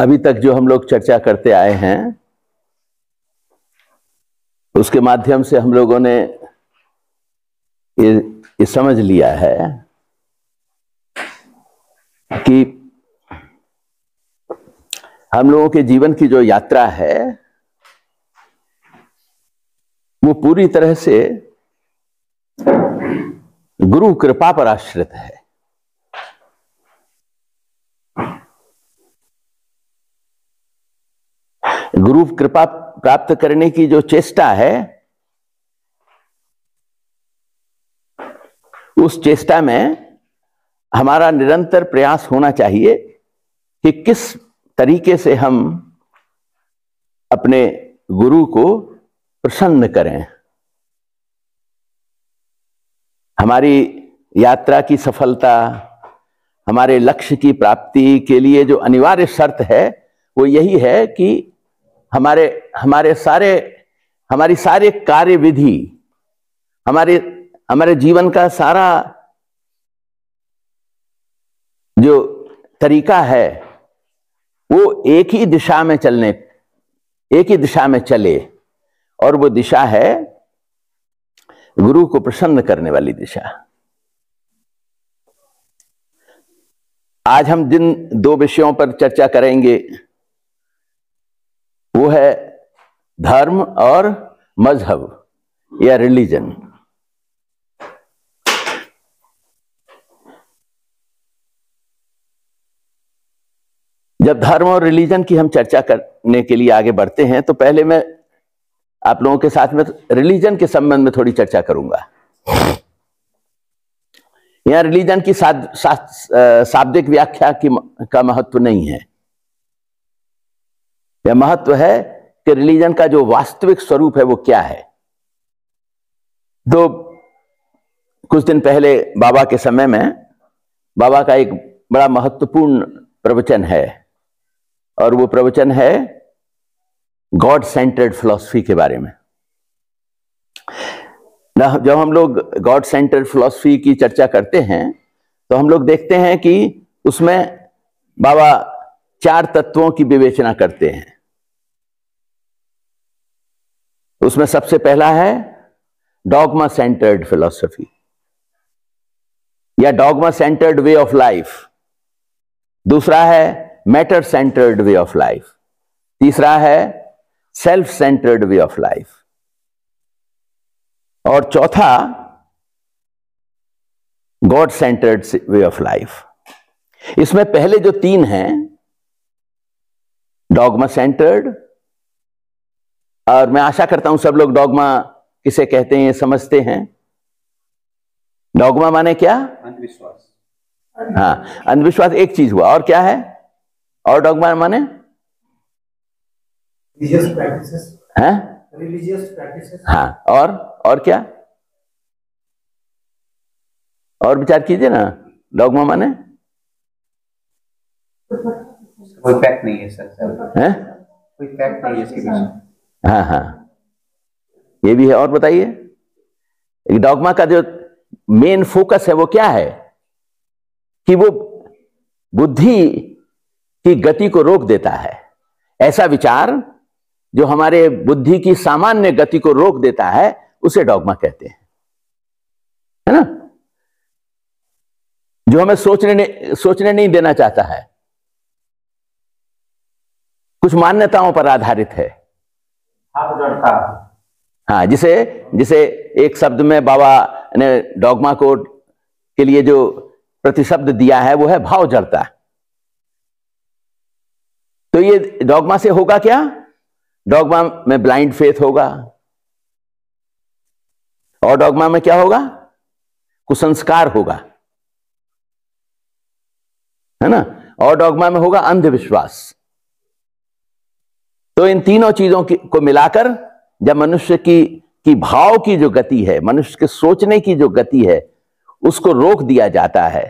अभी तक जो हम लोग चर्चा करते आए हैं उसके माध्यम से हम लोगों ने ये समझ लिया है कि हम लोगों के जीवन की जो यात्रा है वो पूरी तरह से गुरु कृपा पर आश्रित है। गुरु कृपा प्राप्त करने की जो चेष्टा है उस चेष्टा में हमारा निरंतर प्रयास होना चाहिए कि किस तरीके से हम अपने गुरु को प्रसन्न करें। हमारी यात्रा की सफलता, हमारे लक्ष्य की प्राप्ति के लिए जो अनिवार्य शर्त है वो यही है कि हमारी सारे कार्य विधि, हमारे जीवन का सारा जो तरीका है वो एक ही दिशा में चले, और वो दिशा है गुरु को प्रसन्न करने वाली दिशा। आज हम जिन दो विषयों पर चर्चा करेंगे वो है धर्म और मजहब या रिलीजन। जब धर्म और रिलीजन की हम चर्चा करने के लिए आगे बढ़ते हैं तो पहले मैं आप लोगों के साथ में रिलीजन के संबंध में थोड़ी चर्चा करूंगा। यहां रिलीजन की शाब्दिक व्याख्या का महत्व नहीं है। यह महत्व है कि रिलीजन का जो वास्तविक स्वरूप है वो क्या है। तो कुछ दिन पहले बाबा के समय में बाबा का एक बड़ा महत्वपूर्ण प्रवचन है, और वो प्रवचन है गॉड सेंटर्ड फिलॉसफी के बारे में। जब हम लोग गॉड सेंटर्ड फिलॉसफी की चर्चा करते हैं तो हम लोग देखते हैं कि उसमें बाबा 4 तत्वों की विवेचना करते हैं। उसमें सबसे पहला है डॉगमा सेंटर्ड फिलॉसफी या dogma centred way of life. दूसरा है matter centred way of life. तीसरा है self centred way of life, और चौथा God centred way of life. इसमें पहले जो 3 हैं डॉगमा सेंटर्ड, और मैं आशा करता हूं सब लोग डॉगमा किसे कहते हैं ये समझते हैं। डॉगमा माने क्या? अंधविश्वास। हाँ, अंधविश्वास एक चीज हुआ, और क्या है? और डॉगमा माने रिलीजियस प्रैक्टिसेस हैं? Religious practices. हाँ, और क्या? और विचार कीजिए ना। डॉगमा माने कोई फैक्ट नहीं है सर। हैं? कोई फैक्ट नहीं है इसके पीछे। हाँ, ये भी है। और बताइए, डॉगमा का जो मेन फोकस है वो क्या है? कि वो बुद्धि की गति को रोक देता है। ऐसा विचार जो हमारे बुद्धि की सामान्य गति को रोक देता है उसे डॉगमा कहते हैं, है ना? जो हमें सोचने नहीं देना चाहता है, कुछ मान्यताओं पर आधारित है। हाँ, जिसे एक शब्द में बाबा ने डॉगमा के लिए जो प्रतिशब्द दिया है वो है भाव जड़ता। तो ये डॉगमा से होगा क्या? डॉगमा में ब्लाइंड फेथ होगा, और डॉगमा में क्या होगा? कुसंस्कार होगा, है ना? और डॉगमा में होगा अंधविश्वास। तो इन तीनों चीजों को मिलाकर जब मनुष्य की भाव की जो गति है, मनुष्य के सोचने की जो गति है, उसको रोक दिया जाता है,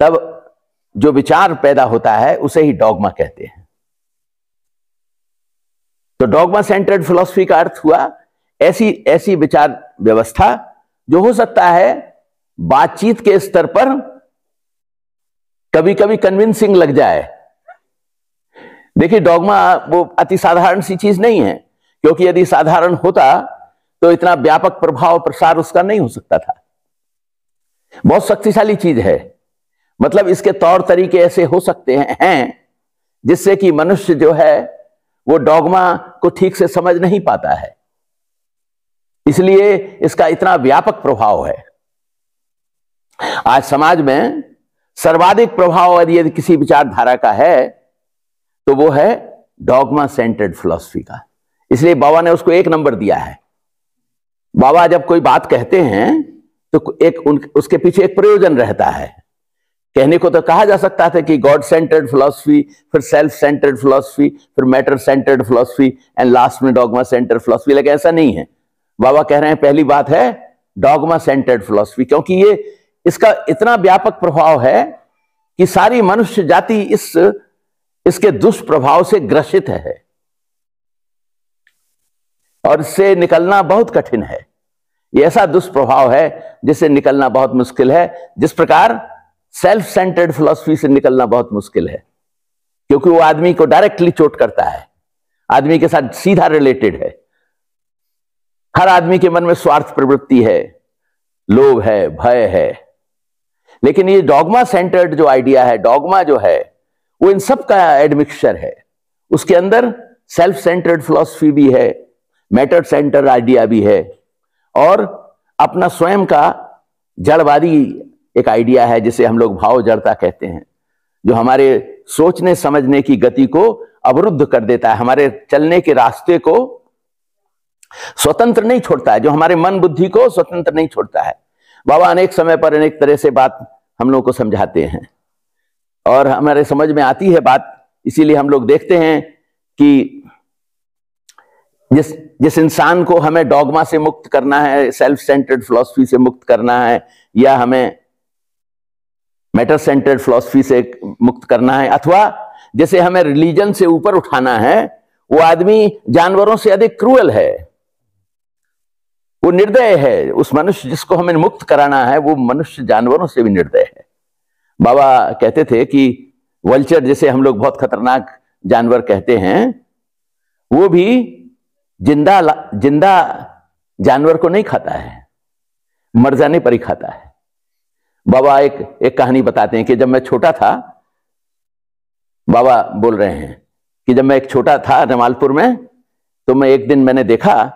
तब जो विचार पैदा होता है उसे ही डॉगमा कहते हैं। तो डॉगमा सेंटर्ड फिलॉसफी का अर्थ हुआ ऐसी विचार व्यवस्था जो हो सकता है बातचीत के स्तर पर कभी कभी कन्विंसिंग लग जाए, देखिए, डॉगमा वो अति साधारण सी चीज नहीं है, क्योंकि यदि साधारण होता तो इतना व्यापक प्रभाव प्रसार उसका नहीं हो सकता था। बहुत शक्तिशाली चीज है। मतलब इसके तौर तरीके ऐसे हो सकते हैं जिससे कि मनुष्य जो है वो डॉगमा को ठीक से समझ नहीं पाता है, इसलिए इसका इतना व्यापक प्रभाव है। आज समाज में सर्वाधिक प्रभाव यदि किसी विचारधारा का है तो वो है डॉगमा सेंटर्ड फिलॉसफी का। इसलिए बाबा ने उसको 1 नंबर दिया है। बाबा जब कोई बात कहते हैं तो उसके पीछे एक प्रयोजन रहता है। कहने को तो कहा जा सकता था कि गॉड सेंटर्ड फिलॉसफी, फिर सेल्फ सेंटर्ड फिलॉसफी, फिर matter centred philosophy and last में डॉगमा सेंटर्ड फिलॉसफी, लेकिन ऐसा नहीं है। बाबा कह रहे हैं पहली बात है डॉगमा सेंटर्ड फिलॉसफी, क्योंकि ये इसका इतना व्यापक प्रभाव है कि सारी मनुष्य जाति इसके दुष्प्रभाव से ग्रसित है और इससे निकलना बहुत कठिन है। ये ऐसा दुष्प्रभाव है जिससे निकलना बहुत मुश्किल है, जिस प्रकार सेल्फ सेंटर्ड फिलॉसफी से निकलना बहुत मुश्किल है, क्योंकि वो आदमी को डायरेक्टली चोट करता है, आदमी के साथ सीधा रिलेटेड है। हर आदमी के मन में स्वार्थ प्रवृत्ति है, लोभ है, भय है। लेकिन ये डॉगमा सेंटर्ड जो आइडिया है, डॉगमा जो है वो इन सब का एडमिक्सचर है। उसके अंदर सेल्फ सेंटर्ड फिलॉसफी भी है, मैटर सेंटर्ड आइडिया भी है, और अपना स्वयं का जड़वादी एक आइडिया है जिसे हम लोग भाव जड़ता कहते हैं, जो हमारे सोचने समझने की गति को अवरुद्ध कर देता है, हमारे चलने के रास्ते को स्वतंत्र नहीं छोड़ता है, जो हमारे मन बुद्धि को स्वतंत्र नहीं छोड़ता है। बाबा अनेक समय पर अनेक तरह से बात हम लोग को समझाते हैं और हमारे समझ में आती है बात। इसीलिए हम लोग देखते हैं कि जिस इंसान को हमें डॉगमा से मुक्त करना है, सेल्फ सेंटर्ड फिलॉसफी से मुक्त करना है, या हमें मैटर सेंटर्ड फिलॉसफी से मुक्त करना है, अथवा जैसे हमें रिलीजन से ऊपर उठाना है, वो आदमी जानवरों से अधिक क्रूअल है, वो निर्दय है। उस मनुष्य जिसको हमें मुक्त कराना है वो मनुष्य जानवरों से भी निर्दय है। बाबा कहते थे कि वल्चर, जैसे हम लोग बहुत खतरनाक जानवर कहते हैं, वो भी जिंदा जानवर को नहीं खाता है, मर जाने पर ही खाता है। बाबा एक कहानी बताते हैं कि जब मैं छोटा था, बाबा बोल रहे हैं कि जब मैं एक छोटा था जमालपुर में, तो मैं एक दिन मैंने देखा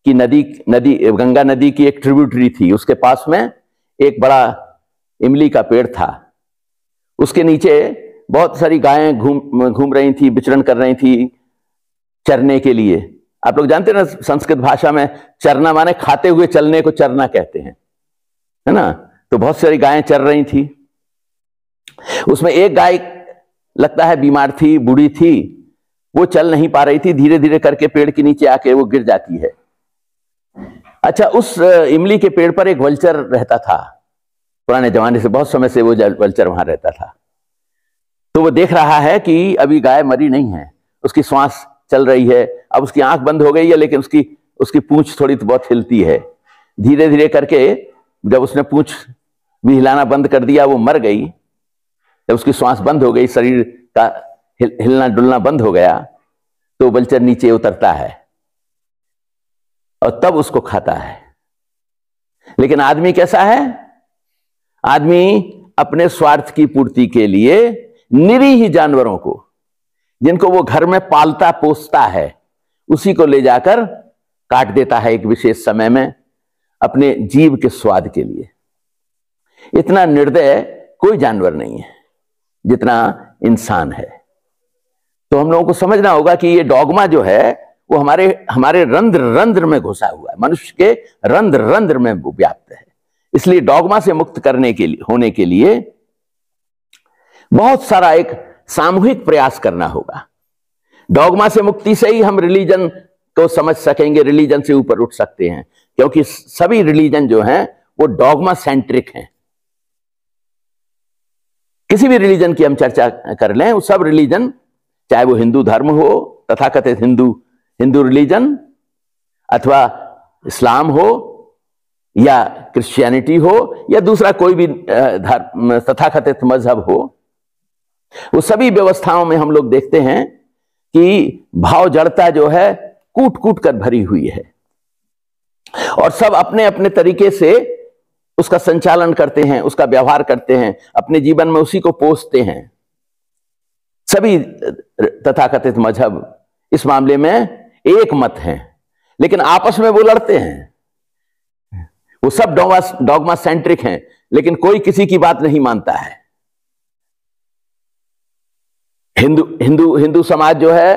कि गंगा नदी की एक ट्रिब्यूटरी थी, उसके पास में एक बड़ा इमली का पेड़ था। उसके नीचे बहुत सारी गायें घूम रही थी, विचरण कर रही थी चरने के लिए। आप लोग जानते हैं ना, संस्कृत भाषा में चरना माने खाते हुए चलने को चरना कहते हैं, है ना। तो बहुत सारी गायें चर रही थी। उसमें एक गाय लगता है बीमार थी, बूढ़ी थी, वो चल नहीं पा रही थी, धीरे धीरे करके पेड़ के नीचे आके वो गिर जाती है। अच्छा, उस इमली के पेड़ पर एक वल्चर रहता था, पुराने जमाने से, बहुत समय से वो वल्चर वहां रहता था। तो वो देख रहा है कि अभी गाय मरी नहीं है, उसकी श्वास चल रही है, अब उसकी आंख बंद हो गई है, लेकिन उसकी पूंछ थोड़ी तो बहुत हिलती है। धीरे धीरे करके जब उसने पूंछ भी हिलाना बंद कर दिया, वो मर गई। जब उसकी श्वास बंद हो गई, शरीर का हिलना डुलना बंद हो गया, तो वल्चर नीचे उतरता है और तब उसको खाता है। लेकिन आदमी कैसा है? आदमी अपने स्वार्थ की पूर्ति के लिए निरीह जानवरों को, जिनको वो घर में पालता पोसता है, उसी को ले जाकर काट देता है एक विशेष समय में, अपने जीव के स्वाद के लिए। इतना निर्दय कोई जानवर नहीं है जितना इंसान है। तो हम लोगों को समझना होगा कि ये डॉगमा जो है वो हमारे रंध्र रंध्र में घुसा हुआ है, मनुष्य के रंध्र रंध्र में वो व्याप्त है। इसलिए डॉगमा से मुक्त होने के लिए बहुत सारा एक सामूहिक प्रयास करना होगा। डॉगमा से मुक्ति से ही हम रिलीजन को समझ सकेंगे, रिलीजन से ऊपर उठ सकते हैं, क्योंकि सभी रिलीजन जो हैं वो डॉगमा सेंट्रिक हैं। किसी भी रिलीजन की हम चर्चा कर लें, वो सब रिलीजन, चाहे वो हिंदू धर्म हो, तथाकथित हिंदू रिलीजन, अथवा इस्लाम हो, या क्रिश्चियनिटी हो, या दूसरा कोई भी धर्म तथाकथित मजहब हो, वो सभी व्यवस्थाओं में हम लोग देखते हैं कि भाव जड़ता जो है कूट कूट कर भरी हुई है, और सब अपने अपने तरीके से उसका संचालन करते हैं, उसका व्यवहार करते हैं, अपने जीवन में उसी को पोसते हैं। सभी तथाकथित मजहब इस मामले में एक मत हैं, लेकिन आपस में वो लड़ते हैं। वो सब डॉगमा सेंट्रिक हैं, लेकिन कोई किसी की बात नहीं मानता है। हिंदू समाज जो है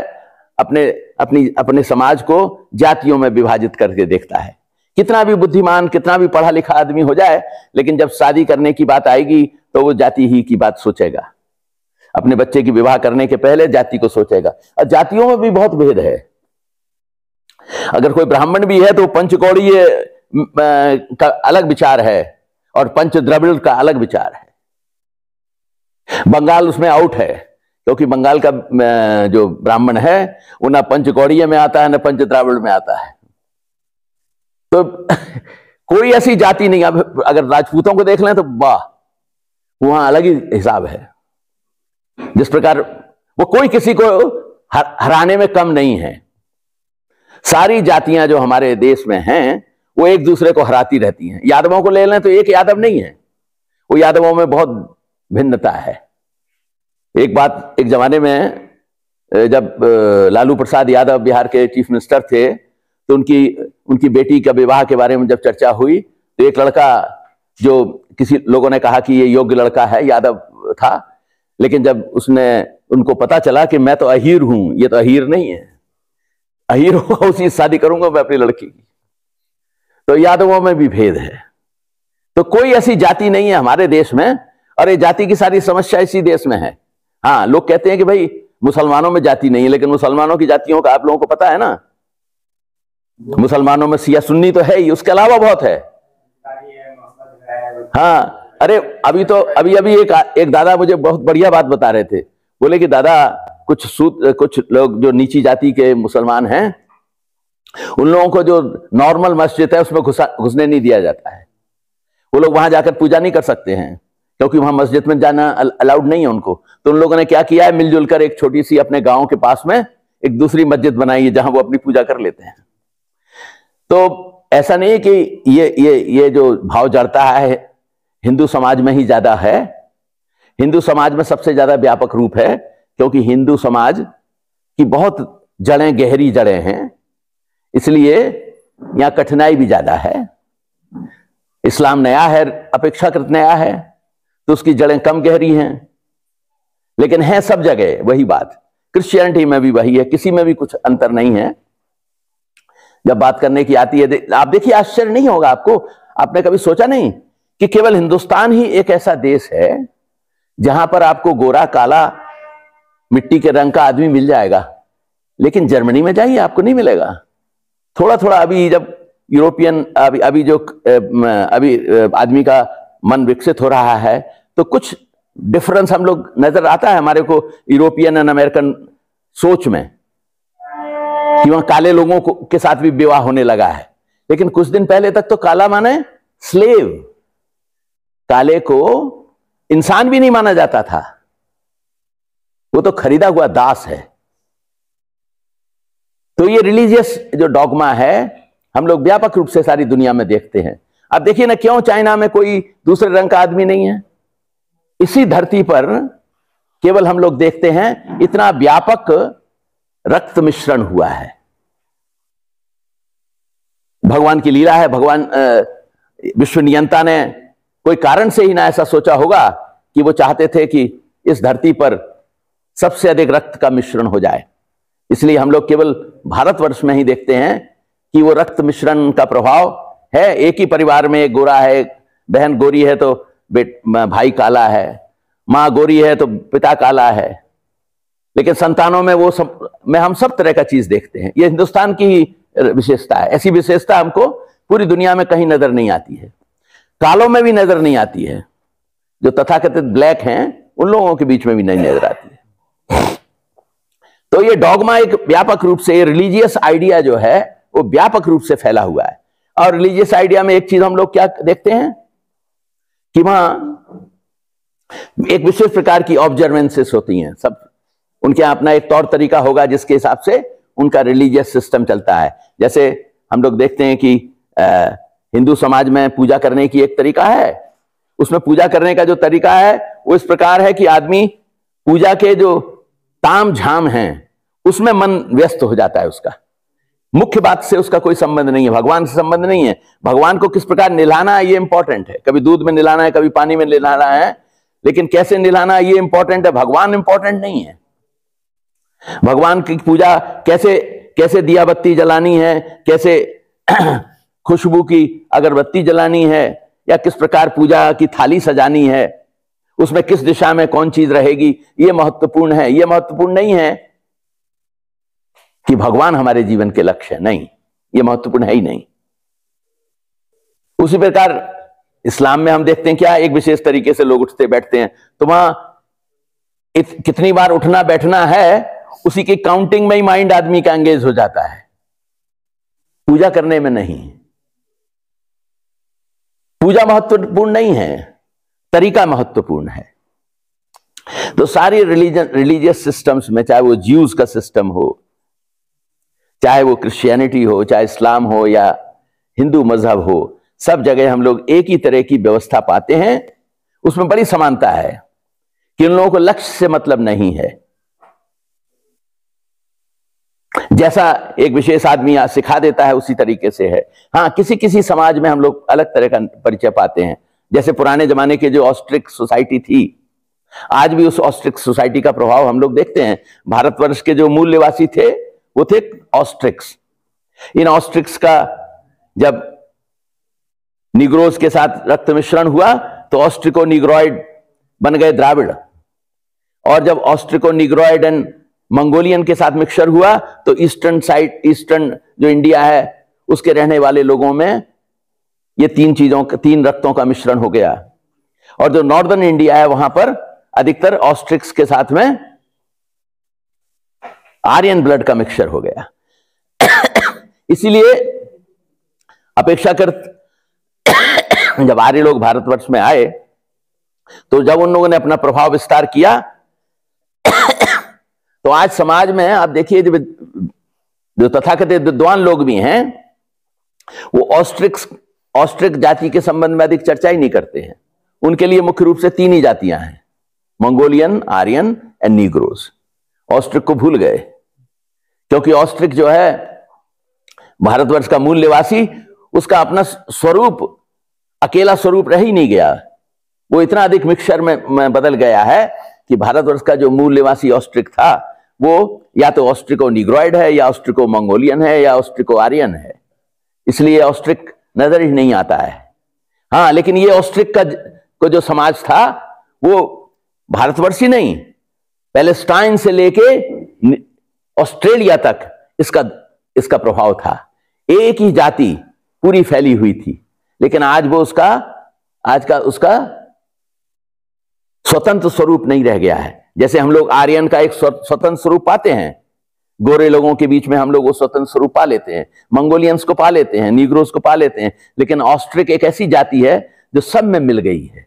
अपने समाज को जातियों में विभाजित करके देखता है। कितना भी बुद्धिमान, कितना भी पढ़ा लिखा आदमी हो जाए, लेकिन जब शादी करने की बात आएगी तो वो जाति ही की बात सोचेगा। अपने बच्चे की विवाह करने के पहले जाति को सोचेगा। और जातियों में भी बहुत भेद है। अगर कोई ब्राह्मण भी है तो पंचकौड़ीय का अलग विचार है और पंच द्रविड़ का अलग विचार है। बंगाल उसमें आउट है, क्योंकि बंगाल का जो ब्राह्मण है वो ना पंचकौड़ीय में आता है ना पंच द्राविड़ में आता है। तो कोई ऐसी जाति नहीं। अब अगर राजपूतों को देख लें तो वाह, वहां अलग ही हिसाब है। जिस प्रकार वो कोई किसी को हराने में कम नहीं है। सारी जातियां जो हमारे देश में हैं वो एक दूसरे को हराती रहती हैं। यादवों को ले लें तो एक यादव नहीं है, वो यादवों में बहुत भिन्नता है। एक जमाने में जब लालू प्रसाद यादव बिहार के चीफ मिनिस्टर थे तो उनकी बेटी का विवाह के बारे में जब चर्चा हुई तो एक लड़का, जो किसी लोगों ने कहा कि ये योग्य लड़का है, यादव था, लेकिन जब उनको पता चला कि मैं तो अहीर हूं, ये तो अहीर नहीं है, अहीर होगा उसी शादी करूंगा मैं अपनी लड़की की। तो यादवों में भी भेद है। तो कोई ऐसी जाति नहीं है हमारे देश में, और ये जाति की सारी समस्या इसी देश में है। हाँ, लोग कहते हैं कि भाई मुसलमानों में जाति नहीं है, लेकिन मुसलमानों की जातियों का आप लोगों को पता है ना। मुसलमानों में सिया सुन्नी तो है ही, उसके अलावा बहुत है। हाँ, अरे अभी एक दादा मुझे बहुत बढ़िया बात बता रहे थे। बोले कि दादा कुछ लोग जो नीची जाति के मुसलमान हैं, उन लोगों को जो नॉर्मल मस्जिद है उसमें घुसने नहीं दिया जाता है। वो लोग वहां जाकर पूजा नहीं कर सकते हैं, क्योंकि वहां मस्जिद में जाना अलाउड नहीं है उनको। तो उन लोगों ने क्या किया है, मिलजुल कर एक छोटी सी अपने गांव के पास में एक दूसरी मस्जिद बनाई है जहां वो अपनी पूजा कर लेते हैं। तो ऐसा नहीं है कि ये जो भाव जड़ता है हिंदू समाज में ही ज्यादा है। हिंदू समाज में सबसे ज्यादा व्यापक रूप है, क्योंकि हिंदू समाज की बहुत गहरी जड़ें हैं, इसलिए यहां कठिनाई भी ज्यादा है। इस्लाम नया है, अपेक्षाकृत नया है, तो उसकी जड़ें कम गहरी हैं, लेकिन है सब जगह वही बात। क्रिश्चियनिटी में भी वही है, किसी में भी कुछ अंतर नहीं है। जब बात करने की आती है, आप देखिए, आश्चर्य नहीं होगा आपको। आपने कभी सोचा नहीं कि केवल हिंदुस्तान ही एक ऐसा देश है जहां पर आपको गोरा काला मिट्टी के रंग का आदमी मिल जाएगा, लेकिन जर्मनी में जाइए आपको नहीं मिलेगा। थोड़ा थोड़ा अभी जब यूरोपियन अभी आदमी का मन विकसित हो रहा है, तो कुछ डिफरेंस हम लोग नजर आता है हमारे को यूरोपियन एंड अमेरिकन सोच में, कि वहां काले लोगों के साथ भी विवाह होने लगा है। लेकिन कुछ दिन पहले तक तो काला माने स्लेव, काले को इंसान भी नहीं माना जाता था, वो तो खरीदा हुआ दास है। तो ये रिलीजियस जो डॉगमा है हम लोग व्यापक रूप से सारी दुनिया में देखते हैं। अब देखिए ना, क्यों चाइना में कोई दूसरे रंग का आदमी नहीं है? इसी धरती पर केवल हम लोग देखते हैं इतना व्यापक रक्त मिश्रण हुआ है। भगवान की लीला है। भगवान विश्व नियंता ने कोई कारण से ही ना ऐसा सोचा होगा कि वो चाहते थे कि इस धरती पर सबसे अधिक रक्त का मिश्रण हो जाए। इसलिए हम लोग केवल भारतवर्ष में ही देखते हैं कि वो रक्त मिश्रण का प्रभाव है। एक ही परिवार में एक गोरा है, बहन गोरी है तो भाई काला है, माँ गोरी है तो पिता काला है, लेकिन संतानों में हम सब तरह का चीज देखते हैं। ये हिंदुस्तान की ही विशेषता है। ऐसी विशेषता हमको पूरी दुनिया में कहीं नजर नहीं आती है, कालों में भी नजर नहीं आती है। जो तथाकथित ब्लैक हैं उन लोगों के बीच में भी नहीं नजर आती है। तो ये डॉगमा एक व्यापक रूप से, रिलीजियस आइडिया जो है वो व्यापक रूप से फैला हुआ है। और रिलीजियस आइडिया में एक चीज हम लोग क्या देखते हैं कि वहां एक विशेष प्रकार की ऑब्जर्वेंसेस होती हैं। सब उनके यहाँ अपना एक तौर तरीका होगा जिसके हिसाब से उनका रिलीजियस सिस्टम चलता है। जैसे हम लोग देखते हैं कि हिंदू समाज में पूजा करने की एक तरीका है, उसमें पूजा करने का जो तरीका है वो इस प्रकार है कि आदमी पूजा के जो ताम झाम हैं उसमें मन व्यस्त हो जाता है, उसका मुख्य बात से उसका कोई संबंध नहीं है, भगवान से संबंध नहीं है। भगवान को किस प्रकार निलाना है ये इंपॉर्टेंट है, कभी दूध में निलाना है, कभी पानी में निलाना है, लेकिन कैसे निलाना है ये इंपॉर्टेंट है, भगवान इंपॉर्टेंट नहीं है। भगवान की पूजा कैसे कैसे दिया बत्ती जलानी है, कैसे खुशबू की अगरबत्ती जलानी है, या किस प्रकार पूजा की थाली सजानी है, उसमें किस दिशा में कौन चीज रहेगी, ये महत्वपूर्ण है। ये महत्वपूर्ण नहीं है कि भगवान हमारे जीवन के लक्ष्य है, नहीं, ये महत्वपूर्ण है ही नहीं। उसी प्रकार इस्लाम में हम देखते हैं क्या, एक विशेष तरीके से लोग उठते बैठते हैं, तो वहां कितनी बार उठना बैठना है उसी की काउंटिंग में ही माइंड आदमी का एंगेज हो जाता है, पूजा करने में नहीं। पूजा महत्वपूर्ण नहीं है, तरीका महत्वपूर्ण है। तो सारी रिलीजियस सिस्टम्स में, चाहे वो ज्यूज का सिस्टम हो, चाहे वो क्रिश्चियनिटी हो, चाहे इस्लाम हो या हिंदू मजहब हो, सब जगह हम लोग एक ही तरह की व्यवस्था पाते हैं। उसमें बड़ी समानता है कि उन लोगों को लक्ष्य से मतलब नहीं है। जैसा एक विशेष आदमी सिखा देता है उसी तरीके से है। हाँ, किसी किसी समाज में हम लोग अलग तरह का परिचय पाते हैं। जैसे पुराने जमाने के जो ऑस्ट्रिक सोसाइटी थी, आज भी उस ऑस्ट्रिक सोसाइटी का प्रभाव हम लोग देखते हैं। भारतवर्ष के जो मूल निवासी थे वो थे ऑस्ट्रिक्स। इन ऑस्ट्रिक्स का जब निग्रोज के साथ रक्त मिश्रण हुआ तो ऑस्ट्रिको निग्रॉइड बन गए द्राविड़, और जब ऑस्ट्रिको निग्रॉइड एंड मंगोलियन के साथ मिक्सचर हुआ तो ईस्टर्न जो इंडिया है उसके रहने वाले लोगों में ये तीन रक्तों का मिश्रण हो गया, और जो नॉर्दर्न इंडिया है वहां पर अधिकतर ऑस्ट्रिक्स के साथ में आर्यन ब्लड का मिक्सचर हो गया। इसीलिए अपेक्षाकृत जब आर्य लोग भारतवर्ष में आए तो जब उन लोगों ने अपना प्रभाव विस्तार किया तो आज समाज में आप देखिए जो तथाकथित विद्वान लोग भी हैं वो ऑस्ट्रिक जाति के संबंध में अधिक चर्चा ही नहीं करते हैं। उनके लिए मुख्य रूप से तीन ही जातियां हैं, Mongolian, Aryan and negroes. Austric को भूल गए क्योंकि ऑस्ट्रिक जो है भारतवर्ष का मूल निवासी, उसका अपना स्वरूप, अकेला स्वरूप रह ही नहीं गया। वो इतना अधिक मिक्सचर में बदल गया है कि भारतवर्ष का जो मूल निवासी ऑस्ट्रिक था वो या तो ऑस्ट्रिको निग्रॉइड है, या ऑस्ट्रिको मंगोलियन है, या ऑस्ट्रिको आर्यन है। इसलिए ऑस्ट्रिक नजर ही नहीं आता है। हाँ, लेकिन ये ऑस्ट्रिक को जो समाज था वो भारतवर्षी नहीं, पैलेस्टाइन से लेके ऑस्ट्रेलिया तक इसका प्रभाव था। एक ही जाति पूरी फैली हुई थी, लेकिन आज वो उसका स्वतंत्र स्वरूप नहीं रह गया है। जैसे हम लोग आर्यन का एक स्वतंत्र स्वरूप पाते हैं, गोरे लोगों के बीच में हम लोग वो स्वतंत्र स्वरूप पा लेते हैं, मंगोलियंस को पा लेते हैं, नीग्रोस को पा लेते हैं, लेकिन ऑस्ट्रिक एक ऐसी जाति है जो सब में मिल गई है।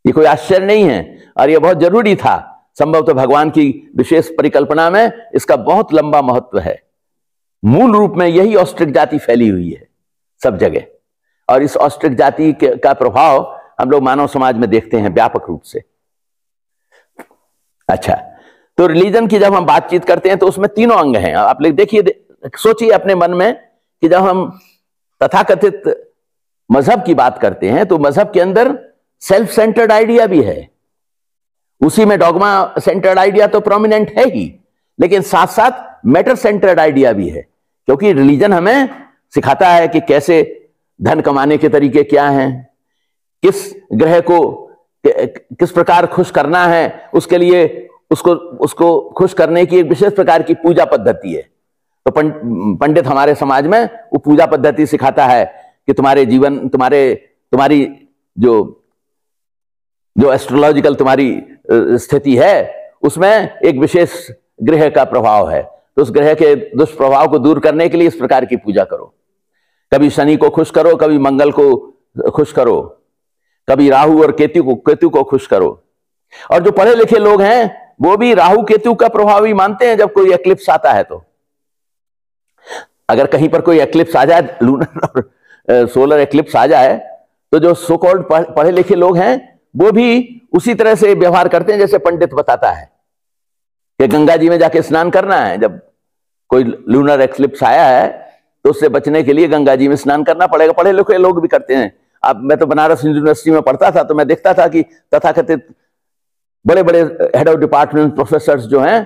ये कोई आश्चर्य नहीं है, और ये बहुत जरूरी था। संभवतः भगवान की विशेष परिकल्पना में इसका बहुत लंबा महत्व है। मूल रूप में यही ऑस्ट्रिक जाति फैली हुई है सब जगह, और इस ऑस्ट्रिक जाति का प्रभाव हम लोग मानव समाज में देखते हैं व्यापक रूप से। अच्छा, तो रिलीजन की जब हम बातचीत करते हैं तो उसमें तीनों अंग हैं। आप लोग देखिए, सोचिए अपने मन में कि जब हम तथाकथित मजहब की बात करते हैं तो मजहब के अंदर सेल्फ सेंटर्ड आइडिया भी है, उसी में डॉगमा सेंटर्ड आइडिया तो प्रोमिनेंट है ही, लेकिन साथ साथ मैटर सेंटर्ड आइडिया भी है। क्योंकि रिलीजन हमें सिखाता है कि कैसे धन कमाने के तरीके क्या हैं, किस ग्रह को किस प्रकार खुश करना है, उसके लिए उसको खुश करने की एक विशेष प्रकार की पूजा पद्धति है। तो पंडित हमारे समाज में वो पूजा पद्धति सिखाता है कि तुम्हारी जो एस्ट्रोलॉजिकल तुम्हारी स्थिति है उसमें एक विशेष ग्रह का प्रभाव है, तो उस ग्रह के दुष्प्रभाव को दूर करने के लिए इस प्रकार की पूजा करो। कभी शनि को खुश करो, कभी मंगल को खुश करो, कभी राहु और केतु को खुश करो। और जो पढ़े लिखे लोग हैं वो भी राहु केतु का प्रभाव ही मानते हैं जब कोई एक्लिप्स आता है। तो अगर कहीं पर कोई एक्लिप्स आ जाए, लूनर और सोलर एक्लिप्स आ जाए, तो जो सो कॉल्ड पढ़े लिखे लोग हैं वो भी उसी तरह से व्यवहार करते हैं जैसे पंडित बताता है कि गंगा जी में जाके स्नान करना है। जब कोई लूनर एक्लिप्स आया है तो उससे बचने के लिए गंगा जी में स्नान करना पड़ेगा। पढ़े लिखे लोग भी करते हैं। अब मैं तो बनारस यूनिवर्सिटी में पढ़ता था, तो मैं देखता था कि तथाकथित बड़े बड़े हेड ऑफ डिपार्टमेंट प्रोफेसर्स जो हैं,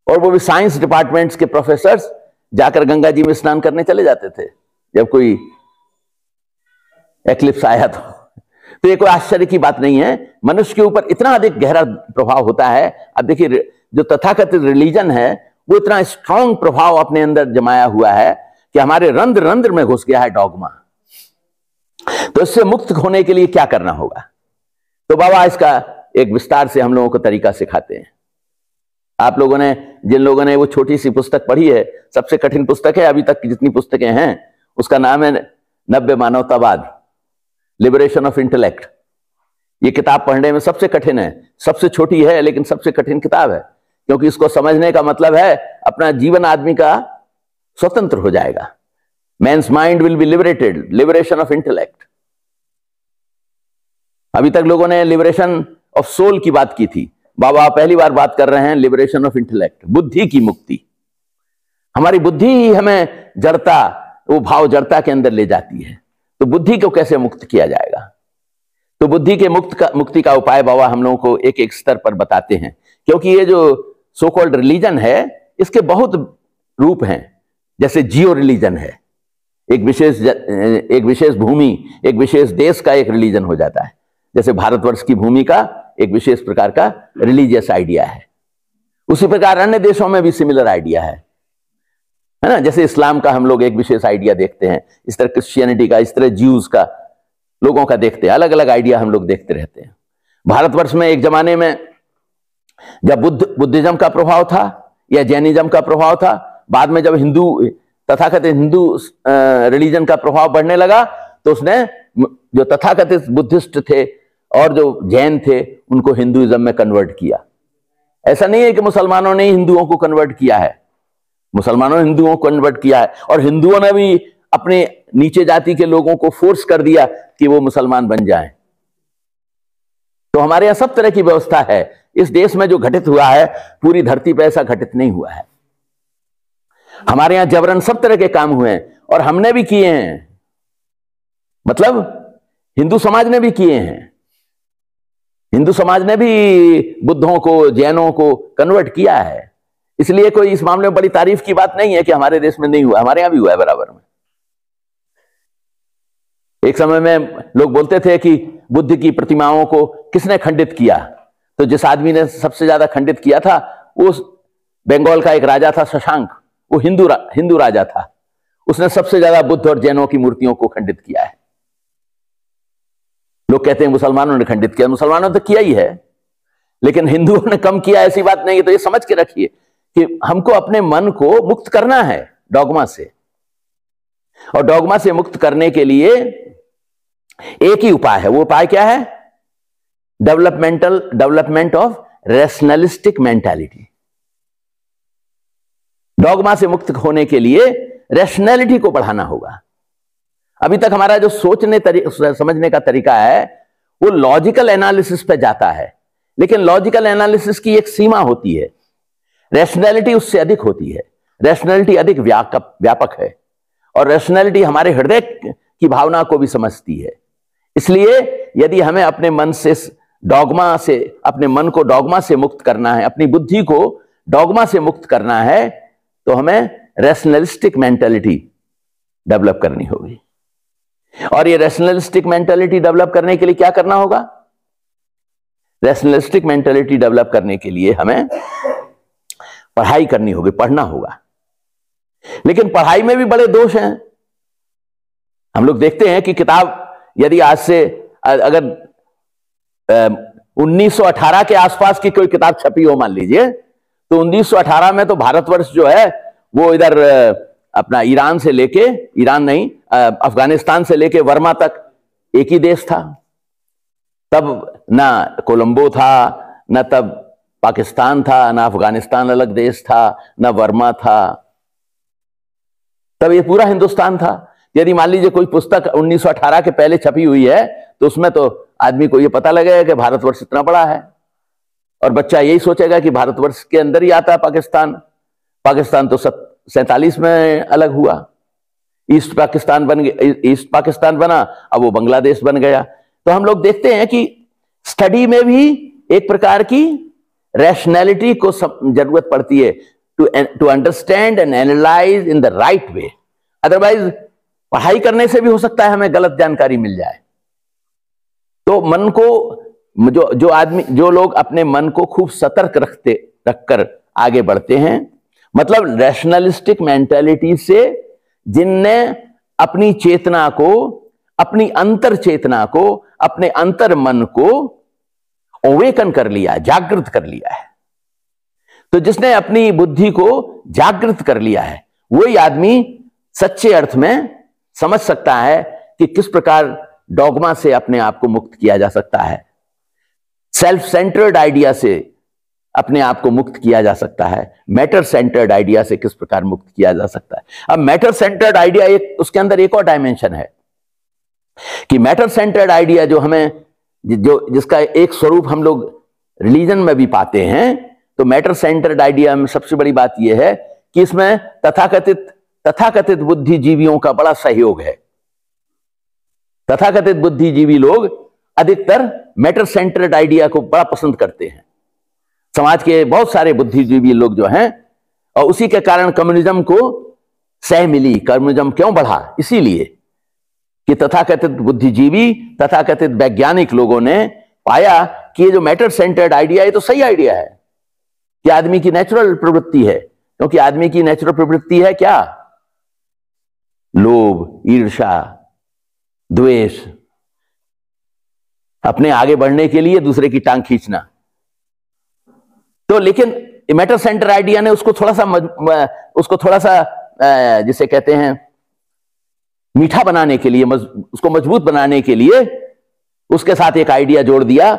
और वो भी साइंस डिपार्टमेंट्स के प्रोफेसर्स, जाकर गंगा जी में स्नान करने चले जाते थे जब कोई एक्लिप्स आया। तो ये कोई आश्चर्य की बात नहीं है। मनुष्य के ऊपर इतना अधिक गहरा प्रभाव होता है। अब देखिए, जो तथाकथित रिलीजन है वो इतना स्ट्रांग प्रभाव अपने अंदर जमाया हुआ है कि हमारे रंध्र रंध्र में घुस गया है डॉगमा। तो इससे मुक्त होने के लिए क्या करना होगा? तो बाबा इसका एक विस्तार से हम लोगों को तरीका सिखाते हैं। आप लोगों ने, जिन लोगों ने वो छोटी सी पुस्तक पढ़ी है, सबसे कठिन पुस्तक है अभी तक की जितनी पुस्तकें हैं, उसका नाम है नव्य मानवतावाद, लिबरेशन ऑफ इंटेलेक्ट। ये किताब पढ़ने में सबसे कठिन है, सबसे छोटी है लेकिन सबसे कठिन किताब है, क्योंकि इसको समझने का मतलब है अपना जीवन आदमी का स्वतंत्र हो जाएगा। Men's mind will be liberated, liberation of intellect. अभी तक लोगों ने लिबरेशन ऑफ सोल की बात की थी, बाबा पहली बार बात कर रहे हैं लिबरेशन ऑफ इंटेलेक्ट, बुद्धि की मुक्ति। हमारी बुद्धि ही हमें जड़ता, वो भाव जड़ता के अंदर ले जाती है। तो बुद्धि को कैसे मुक्त किया जाएगा? तो बुद्धि के मुक्ति का उपाय बाबा हम लोगों को एक एक स्तर पर बताते हैं, क्योंकि ये जो सो कॉल्ड रिलीजन है इसके बहुत रूप हैं। जैसे जियो रिलीजन है, एक विशेष भूमि, एक विशेष देश का एक रिलीजन हो जाता है। जैसे भारतवर्ष की भूमि का एक विशेष प्रकार का रिलीजियस आइडिया है, उसी प्रकार अन्य देशों में भी सिमिलर आइडिया है ना। जैसे इस्लाम का हम लोग एक विशेष आइडिया देखते हैं, इस तरह क्रिश्चियनिटी का, इस तरह ज्यूज का, लोगों का देखते हैं। अलग अलग आइडिया हम लोग देखते रहते हैं। भारतवर्ष में एक जमाने में जब बुद्धिज्म का प्रभाव था या जैनिज्म का प्रभाव था, बाद में जब हिंदू, तथाकथित हिंदू रिलीजन का प्रभाव बढ़ने लगा, तो उसने जो तथाकथित बुद्धिस्ट थे और जो जैन थे उनको हिंदुइज्म में कन्वर्ट किया। ऐसा नहीं है कि मुसलमानों ने हिंदुओं को कन्वर्ट किया है, मुसलमानों ने हिंदुओं को कन्वर्ट किया है, और हिंदुओं ने भी अपने नीचे जाति के लोगों को फोर्स कर दिया कि वो मुसलमान बन जाएं। तो हमारे यहां सब तरह की व्यवस्था है। इस देश में जो घटित हुआ है पूरी धरती पर ऐसा घटित नहीं हुआ है। हमारे यहां जबरन सब तरह के काम हुए हैं और हमने भी किए हैं, मतलब हिंदू समाज ने भी किए हैं। हिंदू समाज ने भी बुद्धों को, जैनों को कन्वर्ट किया है। इसलिए कोई इस मामले में बड़ी तारीफ की बात नहीं है कि हमारे देश में नहीं हुआ, हमारे यहां भी हुआ है बराबर में। एक समय में लोग बोलते थे कि बुद्ध की प्रतिमाओं को किसने खंडित किया, तो जिस आदमी ने सबसे ज्यादा खंडित किया था वो बंगाल का एक राजा था शशांक, वो हिंदू राजा था। उसने सबसे ज्यादा बुद्ध और जैनों की मूर्तियों को खंडित किया है। लोग कहते हैं मुसलमानों ने खंडित किया, मुसलमानों ने तो किया ही है, लेकिन हिंदुओं ने कम किया ऐसी बात नहीं है। तो ये समझ के रखिए कि हमको अपने मन को मुक्त करना है डॉगमा से, और डॉगमा से मुक्त करने के लिए एक ही उपाय है। वो उपाय क्या है? Development of rationalistic mentality. Dogma से मुक्त होने के लिए रैशनैलिटी को बढ़ाना होगा। अभी तक हमारा जो सोचने समझने का तरीका है वो लॉजिकल एनालिसिस पे जाता है, लेकिन लॉजिकल एनालिसिस की एक सीमा होती है, रैशनैलिटी उससे अधिक होती है। रैशनैलिटी अधिक व्यापक है, और रैशनैलिटी हमारे हृदय की भावना को भी समझती है। इसलिए यदि हमें अपने मन से डॉगमा से, अपने मन को डॉगमा से मुक्त करना है, अपनी बुद्धि को डॉगमा से मुक्त करना है, तो हमें रैशनलिस्टिक मेंटालिटी डेवलप करनी होगी। और ये रैशनलिस्टिक मेंटालिटी डेवलप करने के लिए क्या करना होगा? रैशनलिस्टिक मेंटालिटी डेवलप करने के लिए हमें पढ़ाई करनी होगी, पढ़ना होगा। लेकिन पढ़ाई में भी बड़े दोष हैं। हम लोग देखते हैं कि किताब यदि आज से अगर 1918 के आसपास की कोई किताब छपी हो मान लीजिए, तो 1918 में तो भारतवर्ष जो है वो इधर अपना ईरान से लेके, ईरान नहीं, अफगानिस्तान से लेके वर्मा तक एक ही देश था। तब ना कोलंबो था, ना तब पाकिस्तान था, ना अफगानिस्तान अलग देश था, ना वर्मा था, तब ये पूरा हिंदुस्तान था। यदि मान लीजिए कोई पुस्तक 1918 के पहले छपी हुई है तो उसमें तो आदमी को ये पता लगेगा कि भारतवर्ष इतना बड़ा है, और बच्चा यही सोचेगा कि भारतवर्ष के अंदर ही आता है पाकिस्तान। पाकिस्तान तो 47 में अलग हुआ, ईस्ट पाकिस्तान बन गया, ईस्ट पाकिस्तान बना, अब वो बांग्लादेश बन गया। तो हम लोग देखते हैं कि स्टडी में भी एक प्रकार की रैशनैलिटी को जरूरत पड़ती है, to understand and analyse in the right way. Otherwise पढ़ाई करने से भी हो सकता है हमें गलत जानकारी मिल जाए। तो मन को जो लोग अपने मन को खूब सतर्क रखकर आगे बढ़ते हैं, मतलब रैशनलिस्टिक मेंटालिटी से, जिनने अपनी चेतना को, अपनी अंतर चेतना को, अपने अंतर मन को अवेकन कर लिया, जागृत कर लिया है, तो जिसने अपनी बुद्धि को जागृत कर लिया है, वही आदमी सच्चे अर्थ में समझ सकता है कि किस प्रकार डॉगमा से अपने आप को मुक्त किया जा सकता है, सेल्फ सेंटर्ड आइडिया से अपने आप को मुक्त किया जा सकता है, मैटर सेंटर्ड आइडिया से किस प्रकार मुक्त किया जा सकता है। अब मैटर सेंटर्ड आइडिया उसके अंदर एक और डायमेंशन है कि मैटर सेंटर्ड आइडिया जो हमें, जिसका एक स्वरूप हम लोग रिलीजन में भी पाते हैं, तो मैटर सेंटर्ड आइडिया में सबसे बड़ी बात यह है कि इसमें तथाकथित बुद्धिजीवियों का बड़ा सहयोग है। तथाकथित बुद्धिजीवी लोग अधिकतर मैटर सेंटर्ड आइडिया को बड़ा पसंद करते हैं। समाज के बहुत सारे बुद्धिजीवी लोग जो हैं, और उसी के कारण कम्युनिज्म को सह मिली। कम्युनिज्म क्यों बढ़ा? इसीलिए कि तथाकथित बुद्धिजीवी, तथाकथित वैज्ञानिक लोगों ने पाया कि ये जो मैटर सेंटर्ड आइडिया है तो सही आइडिया है, कि आदमी की नेचुरल प्रवृत्ति है। क्योंकि आदमी की नेचुरल प्रवृत्ति है क्या? लोभ, ईर्ष्या, द्वेष, अपने आगे बढ़ने के लिए दूसरे की टांग खींचना। तो लेकिन मैटर सेंटर आइडिया ने उसको थोड़ा सा जिसे कहते हैं मीठा बनाने के लिए, उसको मजबूत बनाने के लिए उसके साथ एक आइडिया जोड़ दिया,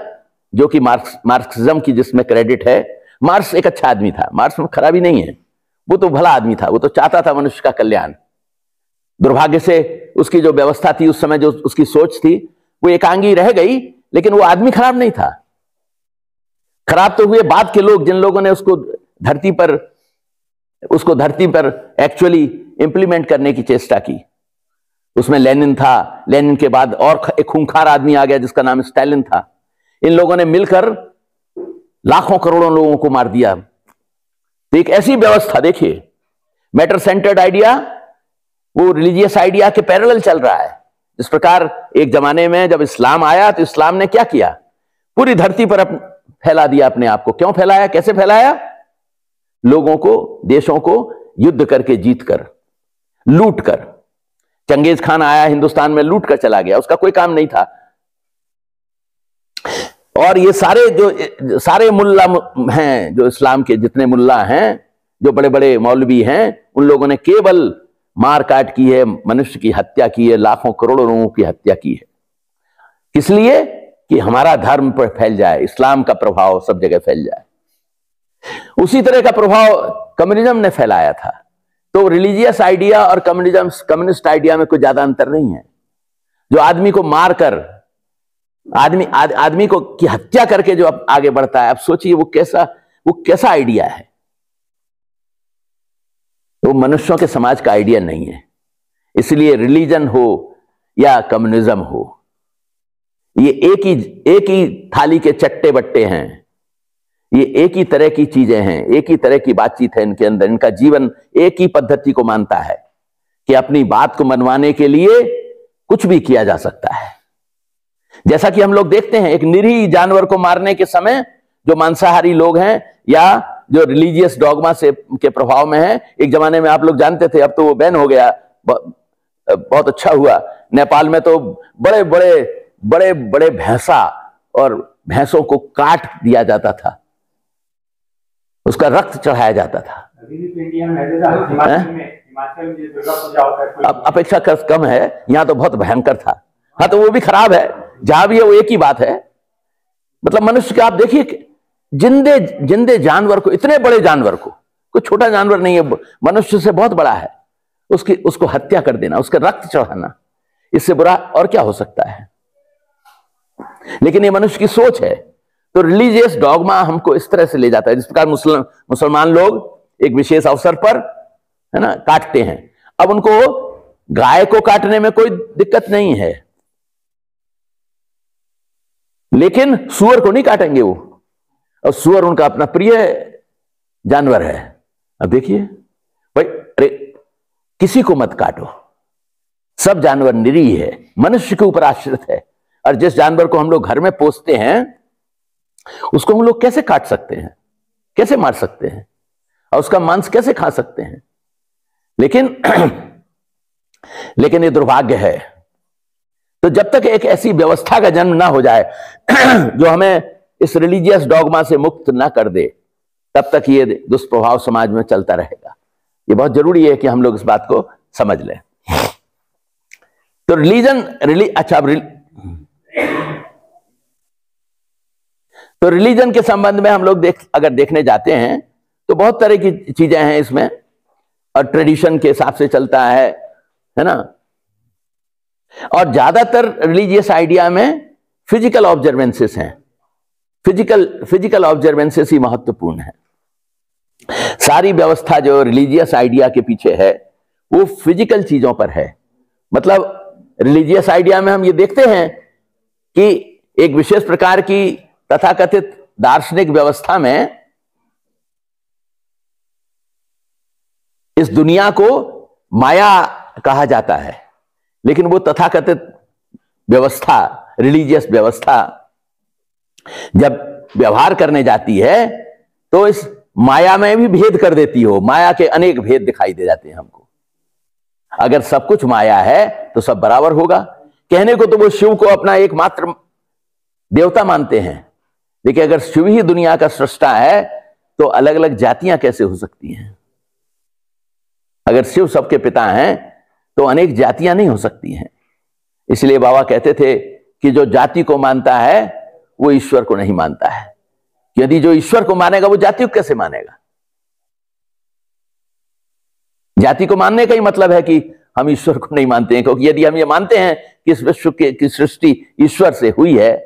जो कि मार्क्सिज्म की जिसमें क्रेडिट है। मार्क्स एक अच्छा आदमी था, मार्क्स में खराबी नहीं है, वो तो भला आदमी था, वो तो चाहता था मनुष्य का कल्याण। दुर्भाग्य से उसकी जो व्यवस्था थी उस समय, जो उसकी सोच थी, वो एकांगी रह गई, लेकिन वो आदमी खराब नहीं था। खराब तो हुए बाद के लोग, जिन लोगों ने उसको धरती पर एक्चुअली इंप्लीमेंट करने की चेष्टा की। उसमें लेनिन था, लेनिन के बाद और एक खूंखार आदमी आ गया जिसका नाम स्टालिन था। इन लोगों ने मिलकर लाखों करोड़ों लोगों को मार दिया। तो एक ऐसी व्यवस्था, देखिए, मैटर सेंटर्ड आइडिया वो रिलीजियस आइडिया के पैरेलल चल रहा है। इस प्रकार एक जमाने में जब इस्लाम आया तो इस्लाम ने क्या किया? पूरी धरती पर फैला दिया अपने आप को। क्यों फैलाया? कैसे फैलाया? लोगों को, देशों को युद्ध करके, जीत कर, लूट कर। चंगेज खान आया हिंदुस्तान में, लूट कर चला गया, उसका कोई काम नहीं था। और ये सारे मुल्ला हैं, जो इस्लाम के जितने मुल्ला हैं, जो बड़े बड़े मौलवी हैं, उन लोगों ने केवल मार काट की है, मनुष्य की हत्या की है, लाखों करोड़ों लोगों की हत्या की है। इसलिए कि हमारा धर्म पर फैल जाए, इस्लाम का प्रभाव सब जगह फैल जाए। उसी तरह का प्रभाव कम्युनिज्म ने फैलाया था। तो रिलीजियस आइडिया और कम्युनिस्ट आइडिया में कोई ज्यादा अंतर नहीं है। जो आदमी को मारकर, आदमी को की हत्या करके जो आगे बढ़ता है, अब सोचिए वो कैसा आइडिया है। वो मनुष्यों के समाज का आइडिया नहीं है। इसलिए रिलीजन हो या कम्युनिज्म हो, ये एक ही थाली के चट्टे बट्टे हैं। ये एक ही तरह की चीजें हैं, एक ही तरह की बातचीत है इनके अंदर। इनका जीवन एक ही पद्धति को मानता है कि अपनी बात को मनवाने के लिए कुछ भी किया जा सकता है। जैसा कि हम लोग देखते हैं, एक निरीह जानवर को मारने के समय जो मांसाहारी लोग हैं या जो रिलीजियस डॉगमा से के प्रभाव में है, एक जमाने में आप लोग जानते थे, अब तो वो बैन हो गया, बहुत अच्छा हुआ। नेपाल में तो बड़े बड़े भैंसा और भैंसों को काट दिया जाता था, उसका रक्त चढ़ाया जाता था। अब अपेक्षा कम है, यहां तो बहुत भयंकर था। हाँ, तो वो भी खराब है, जहां भी है वो एक ही बात है। मतलब मनुष्य का आप देखिए, जिंदे जिंदे जानवर को, इतने बड़े जानवर को, कोई छोटा जानवर नहीं है, मनुष्य से बहुत बड़ा है, उसको हत्या कर देना, उसका रक्त चढ़ाना, इससे बुरा और क्या हो सकता है? लेकिन ये मनुष्य की सोच है। तो रिलीजियस डॉगमा हमको इस तरह से ले जाता है, जिस प्रकार मुसलमान लोग एक विशेष अवसर पर, है ना, काटते हैं। अब उनको गाय को काटने में कोई दिक्कत नहीं है, लेकिन सूअर को नहीं काटेंगे वो, और सूअर उनका अपना प्रिय जानवर है। अब देखिए भाई, अरे किसी को मत काटो, सब जानवर निरीह है, मनुष्य के ऊपर आश्रित है, और जिस जानवर को हम लोग घर में पोसते हैं उसको हम लोग कैसे काट सकते हैं, कैसे मार सकते हैं, और उसका मांस कैसे खा सकते हैं? लेकिन ये दुर्भाग्य है। तो जब तक एक ऐसी व्यवस्था का जन्म ना हो जाए जो हमें इस रिलीजियस डॉगमा से मुक्त ना कर दे, तब तक ये दुष्प्रभाव समाज में चलता रहेगा। ये बहुत जरूरी है कि हम लोग इस बात को समझ लें। तो तो रिलीजन के संबंध में हम लोग अगर देखने जाते हैं तो बहुत तरह की चीजें हैं इसमें, और ट्रेडिशन के हिसाब से चलता है ना। और ज्यादातर रिलीजियस आइडिया में फिजिकल ऑब्जर्वेंसेस हैं, फिजिकल ऑब्जर्वेंसेस ही महत्वपूर्ण है। सारी व्यवस्था जो रिलीजियस आइडिया के पीछे है वो फिजिकल चीजों पर है। मतलब रिलीजियस आइडिया में हम ये देखते हैं कि एक विशेष प्रकार की तथाकथित दार्शनिक व्यवस्था में इस दुनिया को माया कहा जाता है, लेकिन वो तथाकथित व्यवस्था, रिलीजियस व्यवस्था जब व्यवहार करने जाती है तो इस माया में भी भेद कर देती हो। माया के अनेक भेद दिखाई दे जाते हैं हमको। अगर सब कुछ माया है तो सब बराबर होगा। कहने को तो वो शिव को अपना एकमात्र देवता मानते हैं, लेकिन अगर शिव ही दुनिया का सृष्टा है तो अलग अलग जातियां कैसे हो सकती हैं? अगर शिव सबके पिता हैं तो अनेक जातियां नहीं हो सकती हैं। इसलिए बाबा कहते थे कि जो जाति को मानता है वो ईश्वर को नहीं मानता है। यदि जो ईश्वर को मानेगा वो जाति को कैसे मानेगा? जाति को मानने का ही मतलब है कि हम ईश्वर को नहीं मानते हैं, क्योंकि यदि हम ये मानते हैं कि इस विश्व की सृष्टि ईश्वर से हुई है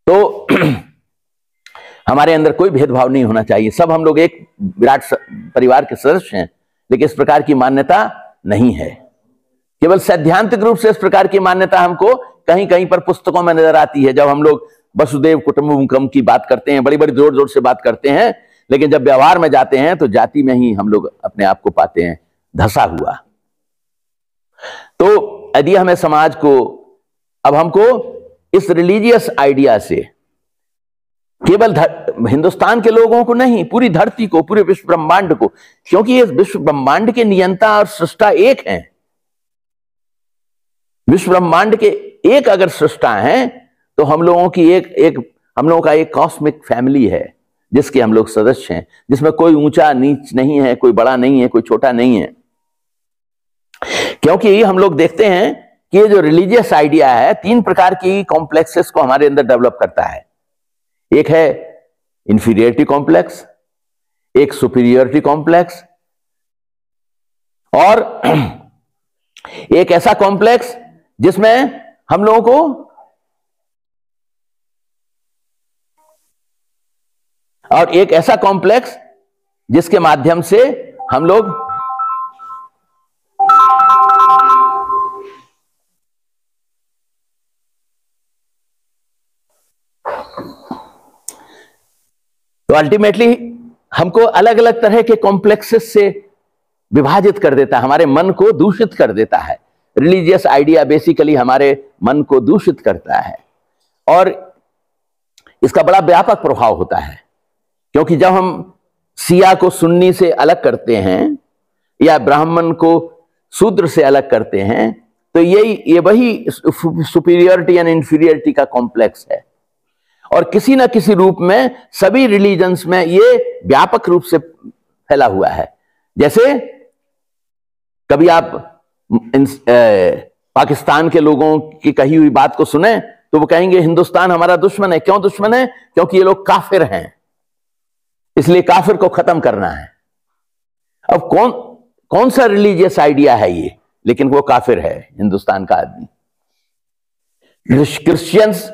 तो हमारे अंदर कोई भेदभाव नहीं होना चाहिए। सब हम लोग एक विराट परिवार के सदस्य हैं, लेकिन इस प्रकार की मान्यता नहीं है। केवल सैद्धांतिक रूप से इस प्रकार की मान्यता हमको कहीं कहीं पर पुस्तकों में नजर आती है। जब हम लोग वसुदेव कुटुंबकम की बात करते हैं, बड़ी बड़ी जोर जोर से बात करते हैं, लेकिन जब व्यवहार में जाते हैं तो जाति में ही हम लोग अपने आप को पाते हैं धंसा हुआ। तो यदि हमें समाज को, अब हमको इस रिलीजियस आइडिया से केवल हिंदुस्तान के लोगों को नहीं, पूरी धरती को, पूरे विश्व ब्रह्मांड को, क्योंकि इस विश्व ब्रह्मांड के नियंता और सृष्टा एक हैं। विश्व ब्रह्मांड के एक अगर सृष्टा हैं तो हम लोगों की हम लोगों का एक कॉस्मिक फैमिली है जिसके हम लोग सदस्य हैं, जिसमें कोई ऊंचा नीच नहीं है, कोई बड़ा नहीं है, कोई छोटा नहीं है। क्योंकि हम लोग देखते हैं कि ये जो रिलीजियस आइडिया है 3 प्रकार की कॉम्प्लेक्सेस को हमारे अंदर डेवलप करता है। एक है इंफीरियरिटी कॉम्प्लेक्स, एक सुपीरियरिटी कॉम्प्लेक्स, और एक ऐसा कॉम्प्लेक्स जिसमें हम लोगों को और एक ऐसा कॉम्प्लेक्स जिसके माध्यम से हम लोग तो अल्टीमेटली हमको अलग अलग तरह के कॉम्प्लेक्सेस से विभाजित कर देता है, हमारे मन को दूषित कर देता है। रिलीजियस आइडिया बेसिकली हमारे मन को दूषित करता है, और इसका बड़ा व्यापक प्रभाव होता है। क्योंकि जब हम सिया को सुन्नी से अलग करते हैं या ब्राह्मण को शूद्र से अलग करते हैं, तो ये वही सुपीरियरिटी एंड इंफीरियरिटी का कॉम्प्लेक्स है। और किसी ना किसी रूप में सभी रिलीजन्स में ये व्यापक रूप से फैला हुआ है। जैसे कभी आप पाकिस्तान के लोगों की कही हुई बात को सुने तो वो कहेंगे हिंदुस्तान हमारा दुश्मन है। क्यों दुश्मन है? क्योंकि ये लोग काफिर हैं, इसलिए काफिर को खत्म करना है। अब कौन सा रिलीजियस आइडिया है ये, लेकिन वो काफिर है हिंदुस्तान का आदमी। क्रिश्चियंस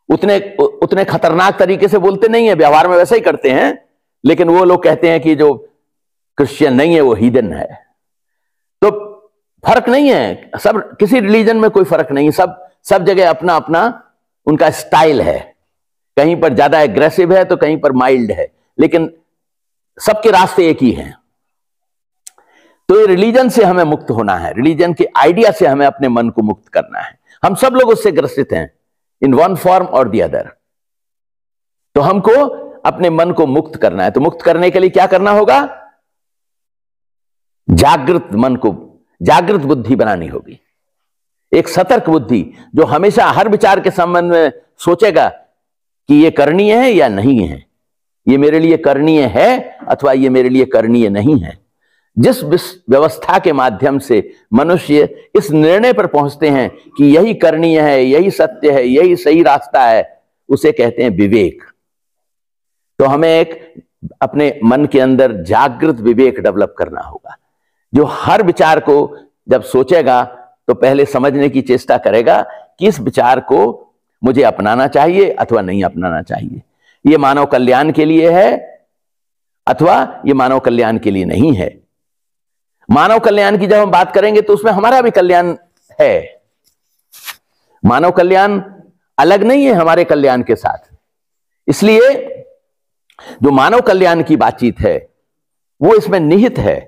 उतने खतरनाक तरीके से बोलते नहीं है, व्यवहार में वैसा ही करते हैं, लेकिन वो लोग कहते हैं कि जो क्रिश्चियन नहीं है वो हीदन है। तो फर्क नहीं है, सब किसी रिलीजन में कोई फर्क नहीं, सब जगह अपना अपना उनका स्टाइल है। कहीं पर ज्यादा एग्रेसिव है तो कहीं पर माइल्ड है, लेकिन सबके रास्ते एक ही हैं। तो ये रिलीजन से हमें मुक्त होना है, रिलीजन के आइडिया से हमें अपने मन को मुक्त करना है। हम सब लोग उससे ग्रसित हैं इन वन फॉर्म और दी अदर। तो हमको अपने मन को मुक्त करना है। तो मुक्त करने के लिए क्या करना होगा? जागृत मन को, जागृत बुद्धि बनानी होगी, एक सतर्क बुद्धि जो हमेशा हर विचार के संबंध में सोचेगा कि ये करणीय है या नहीं है, ये मेरे लिए करणीय है अथवा ये मेरे लिए करणीय नहीं है। जिस व्यवस्था के माध्यम से मनुष्य इस निर्णय पर पहुंचते हैं कि यही करणीय है, यही सत्य है, यही सही रास्ता है, उसे कहते हैं विवेक। तो हमें एक अपने मन के अंदर जागृत विवेक डेवलप करना होगा, जो हर विचार को जब सोचेगा तो पहले समझने की चेष्टा करेगा कि इस विचार को मुझे अपनाना चाहिए अथवा नहीं अपनाना चाहिए, ये मानव कल्याण के लिए है अथवा ये मानव कल्याण के लिए नहीं है। मानव कल्याण की जब हम बात करेंगे तो उसमें हमारा भी कल्याण है। मानव कल्याण अलग नहीं है हमारे कल्याण के साथ, इसलिए जो मानव कल्याण की बातचीत है वो इसमें निहित है।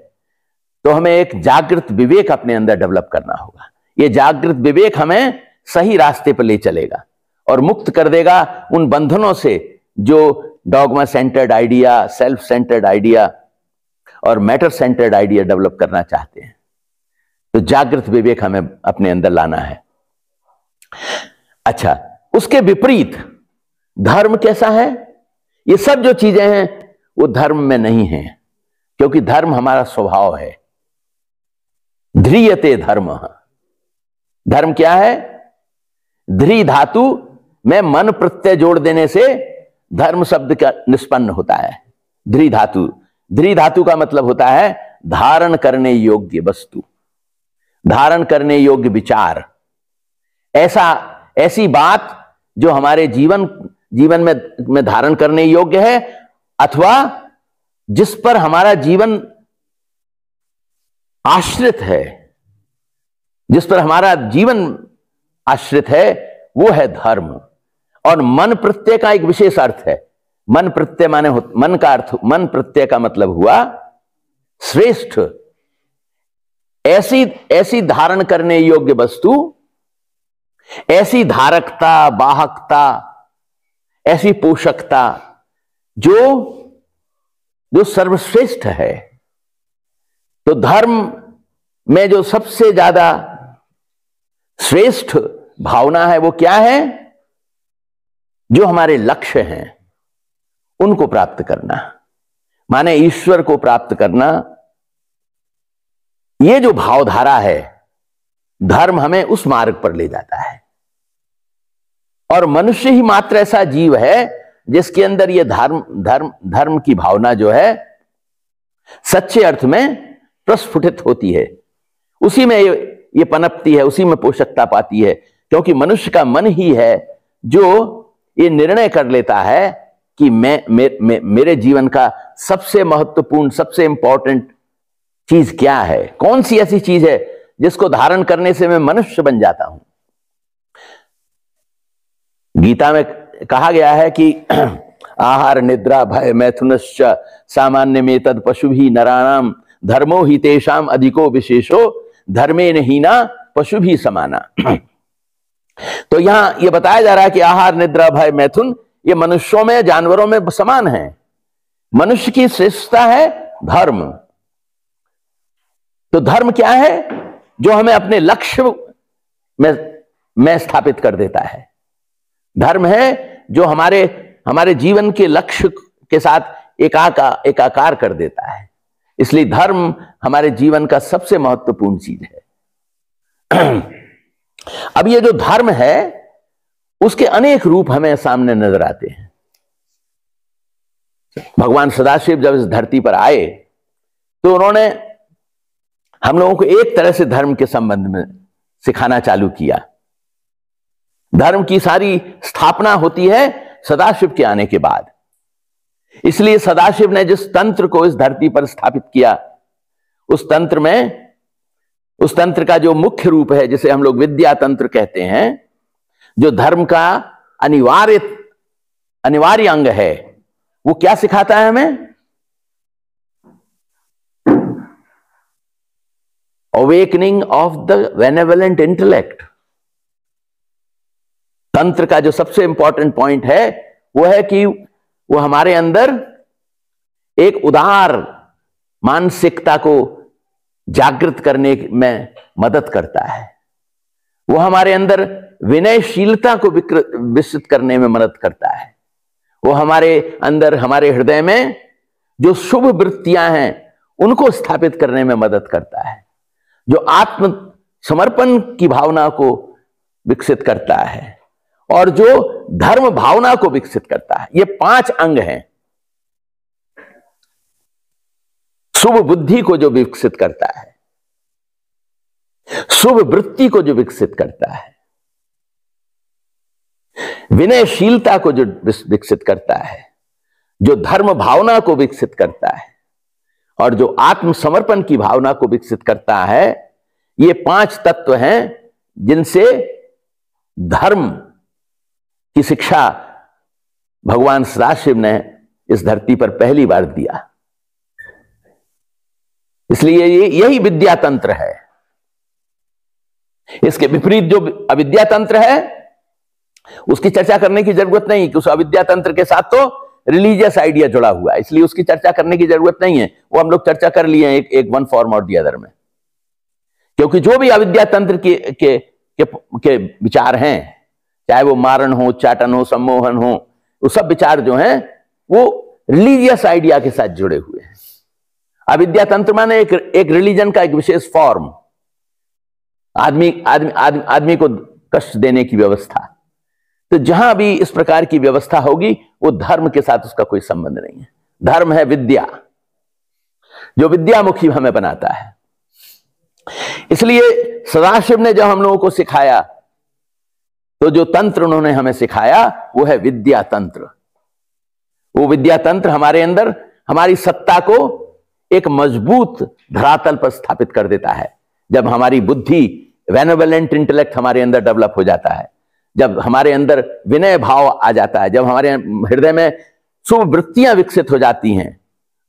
तो हमें एक जागृत विवेक अपने अंदर डेवलप करना होगा। ये जागृत विवेक हमें सही रास्ते पर ले चलेगा और मुक्त कर देगा उन बंधनों से जो dogma centred idea, self centred idea और मैटर सेंटर्ड आइडिया डेवलप करना चाहते हैं। तो जागृत विवेक हमें अपने अंदर लाना है। अच्छा, उसके विपरीत धर्म कैसा है? ये सब जो चीजें हैं वो धर्म में नहीं है, क्योंकि धर्म हमारा स्वभाव है। ध्रियते धर्म, धर्म क्या है? ध्री धातु में मन प्रत्यय जोड़ देने से धर्म शब्द का निष्पन्न होता है। ध्री धातु, ध्री धातु का मतलब होता है धारण करने योग्य वस्तु, धारण करने योग्य विचार, ऐसी बात जो हमारे जीवन में धारण करने योग्य है अथवा जिस पर हमारा जीवन आश्रित है, जिस पर हमारा जीवन आश्रित है, वो है धर्म। और मन प्रत्यय का एक विशेष अर्थ है। मन प्रत्यय माने मन का अर्थ, मन प्रत्यय का मतलब हुआ श्रेष्ठ, ऐसी धारण करने योग्य वस्तु, ऐसी धारकता, वाहकता, ऐसी पोषकता जो सर्वश्रेष्ठ है। तो धर्म में जो सबसे ज्यादा श्रेष्ठ भावना है वो क्या है? जो हमारे लक्ष्य हैं उनको प्राप्त करना, माने ईश्वर को प्राप्त करना। ये जो भावधारा है, धर्म हमें उस मार्ग पर ले जाता है। और मनुष्य ही मात्र ऐसा जीव है जिसके अंदर ये धर्म की भावना जो है सच्चे अर्थ में प्रस्फुटित होती है, उसी में ये पनपती है, उसी में पोषकता पाती है। क्योंकि मनुष्य का मन ही है जो ये निर्णय कर लेता है कि मेरे जीवन का सबसे महत्वपूर्ण, सबसे इंपॉर्टेंट चीज क्या है, कौन सी ऐसी चीज है जिसको धारण करने से मैं मनुष्य बन जाता हूं। गीता में कहा गया है कि आहार निद्रा भय मैथुनश्च सामान्य में तद पशु भी नराणाम धर्मो ही तेषाम अधिको विशेषो धर्मे हीना पशु भी समाना। तो यहां यह बताया जा रहा है कि आहार निद्रा भय मैथुन ये मनुष्यों में, जानवरों में समान है। मनुष्य की श्रेष्ठता है धर्म। तो धर्म क्या है? जो हमें अपने लक्ष्य में स्थापित कर देता है। धर्म है जो हमारे जीवन के लक्ष्य के साथ एकाकार कर देता है। इसलिए धर्म हमारे जीवन का सबसे महत्वपूर्ण चीज है। अब ये जो धर्म है उसके अनेक रूप हमें सामने नजर आते हैं। भगवान सदाशिव जब इस धरती पर आए तो उन्होंने हम लोगों को एक तरह से धर्म के संबंध में सिखाना चालू किया। धर्म की सारी स्थापना होती है सदाशिव के आने के बाद। इसलिए सदाशिव ने जिस तंत्र को इस धरती पर स्थापित किया, उस तंत्र का जो मुख्य रूप है, जिसे हम लोग विद्या तंत्र कहते हैं, जो धर्म का अनिवार्य अंग है, वो क्या सिखाता है हमें? Awakening of the benevolent intellect. तंत्र का जो सबसे इंपॉर्टेंट पॉइंट है वो है कि वो हमारे अंदर एक उदार मानसिकता को जागृत करने में मदद करता है। वो हमारे अंदर विनयशीलता को विकसित करने में मदद करता है। वो हमारे अंदर, हमारे हृदय में जो शुभ वृत्तियां हैं उनको स्थापित करने में मदद करता है। जो आत्म समर्पण की भावना को विकसित करता है और जो धर्म भावना को विकसित करता है। ये 5 अंग हैं। शुभ बुद्धि को जो विकसित करता है, शुभ वृत्ति को जो विकसित करता है, विनयशीलता को जो विकसित करता है, जो धर्म भावना को विकसित करता है और जो आत्मसमर्पण की भावना को विकसित करता है, ये 5 तत्व हैं जिनसे धर्म की शिक्षा भगवान सदाशिव ने इस धरती पर पहली बार दिया। इसलिए यही विद्या तंत्र है। इसके विपरीत जो अविद्या तंत्र है उसकी चर्चा करने की जरूरत नहीं, कि उस अविद्या तंत्र के साथ तो रिलीजियस आइडिया जुड़ा हुआ है, इसलिए उसकी चर्चा करने की जरूरत नहीं है। वो हम लोग चर्चा कर लिए हैं एक वन फॉर्म और दी अदर में। क्योंकि जो भी अविद्या तंत्र के विचार हैं, चाहे वो मारण हो, चाटन हो, सम्मोहन हो, वो सब विचार जो हैं वो रिलीजियस आइडिया के साथ जुड़े हुए हैं। अविद्या तंत्र माने एक रिलीजन का एक विशेष फॉर्म, आदमी को कष्ट देने की व्यवस्था। तो जहां भी इस प्रकार की व्यवस्था होगी वो धर्म के साथ उसका कोई संबंध नहीं है। धर्म है विद्या, जो विद्यामुखी हमें बनाता है। इसलिए सदाशिव ने जब हम लोगों को सिखाया तो जो तंत्र उन्होंने हमें सिखाया वो है विद्या तंत्र। वो विद्या तंत्र हमारे अंदर हमारी सत्ता को एक मजबूत धरातल पर स्थापित कर देता है। जब हमारी बुद्धि, बेनेवलेंट इंटेलेक्ट हमारे अंदर डेवलप हो जाता है, जब हमारे अंदर विनय भाव आ जाता है, जब हमारे हृदय में शुभ वृत्तियां विकसित हो जाती हैं,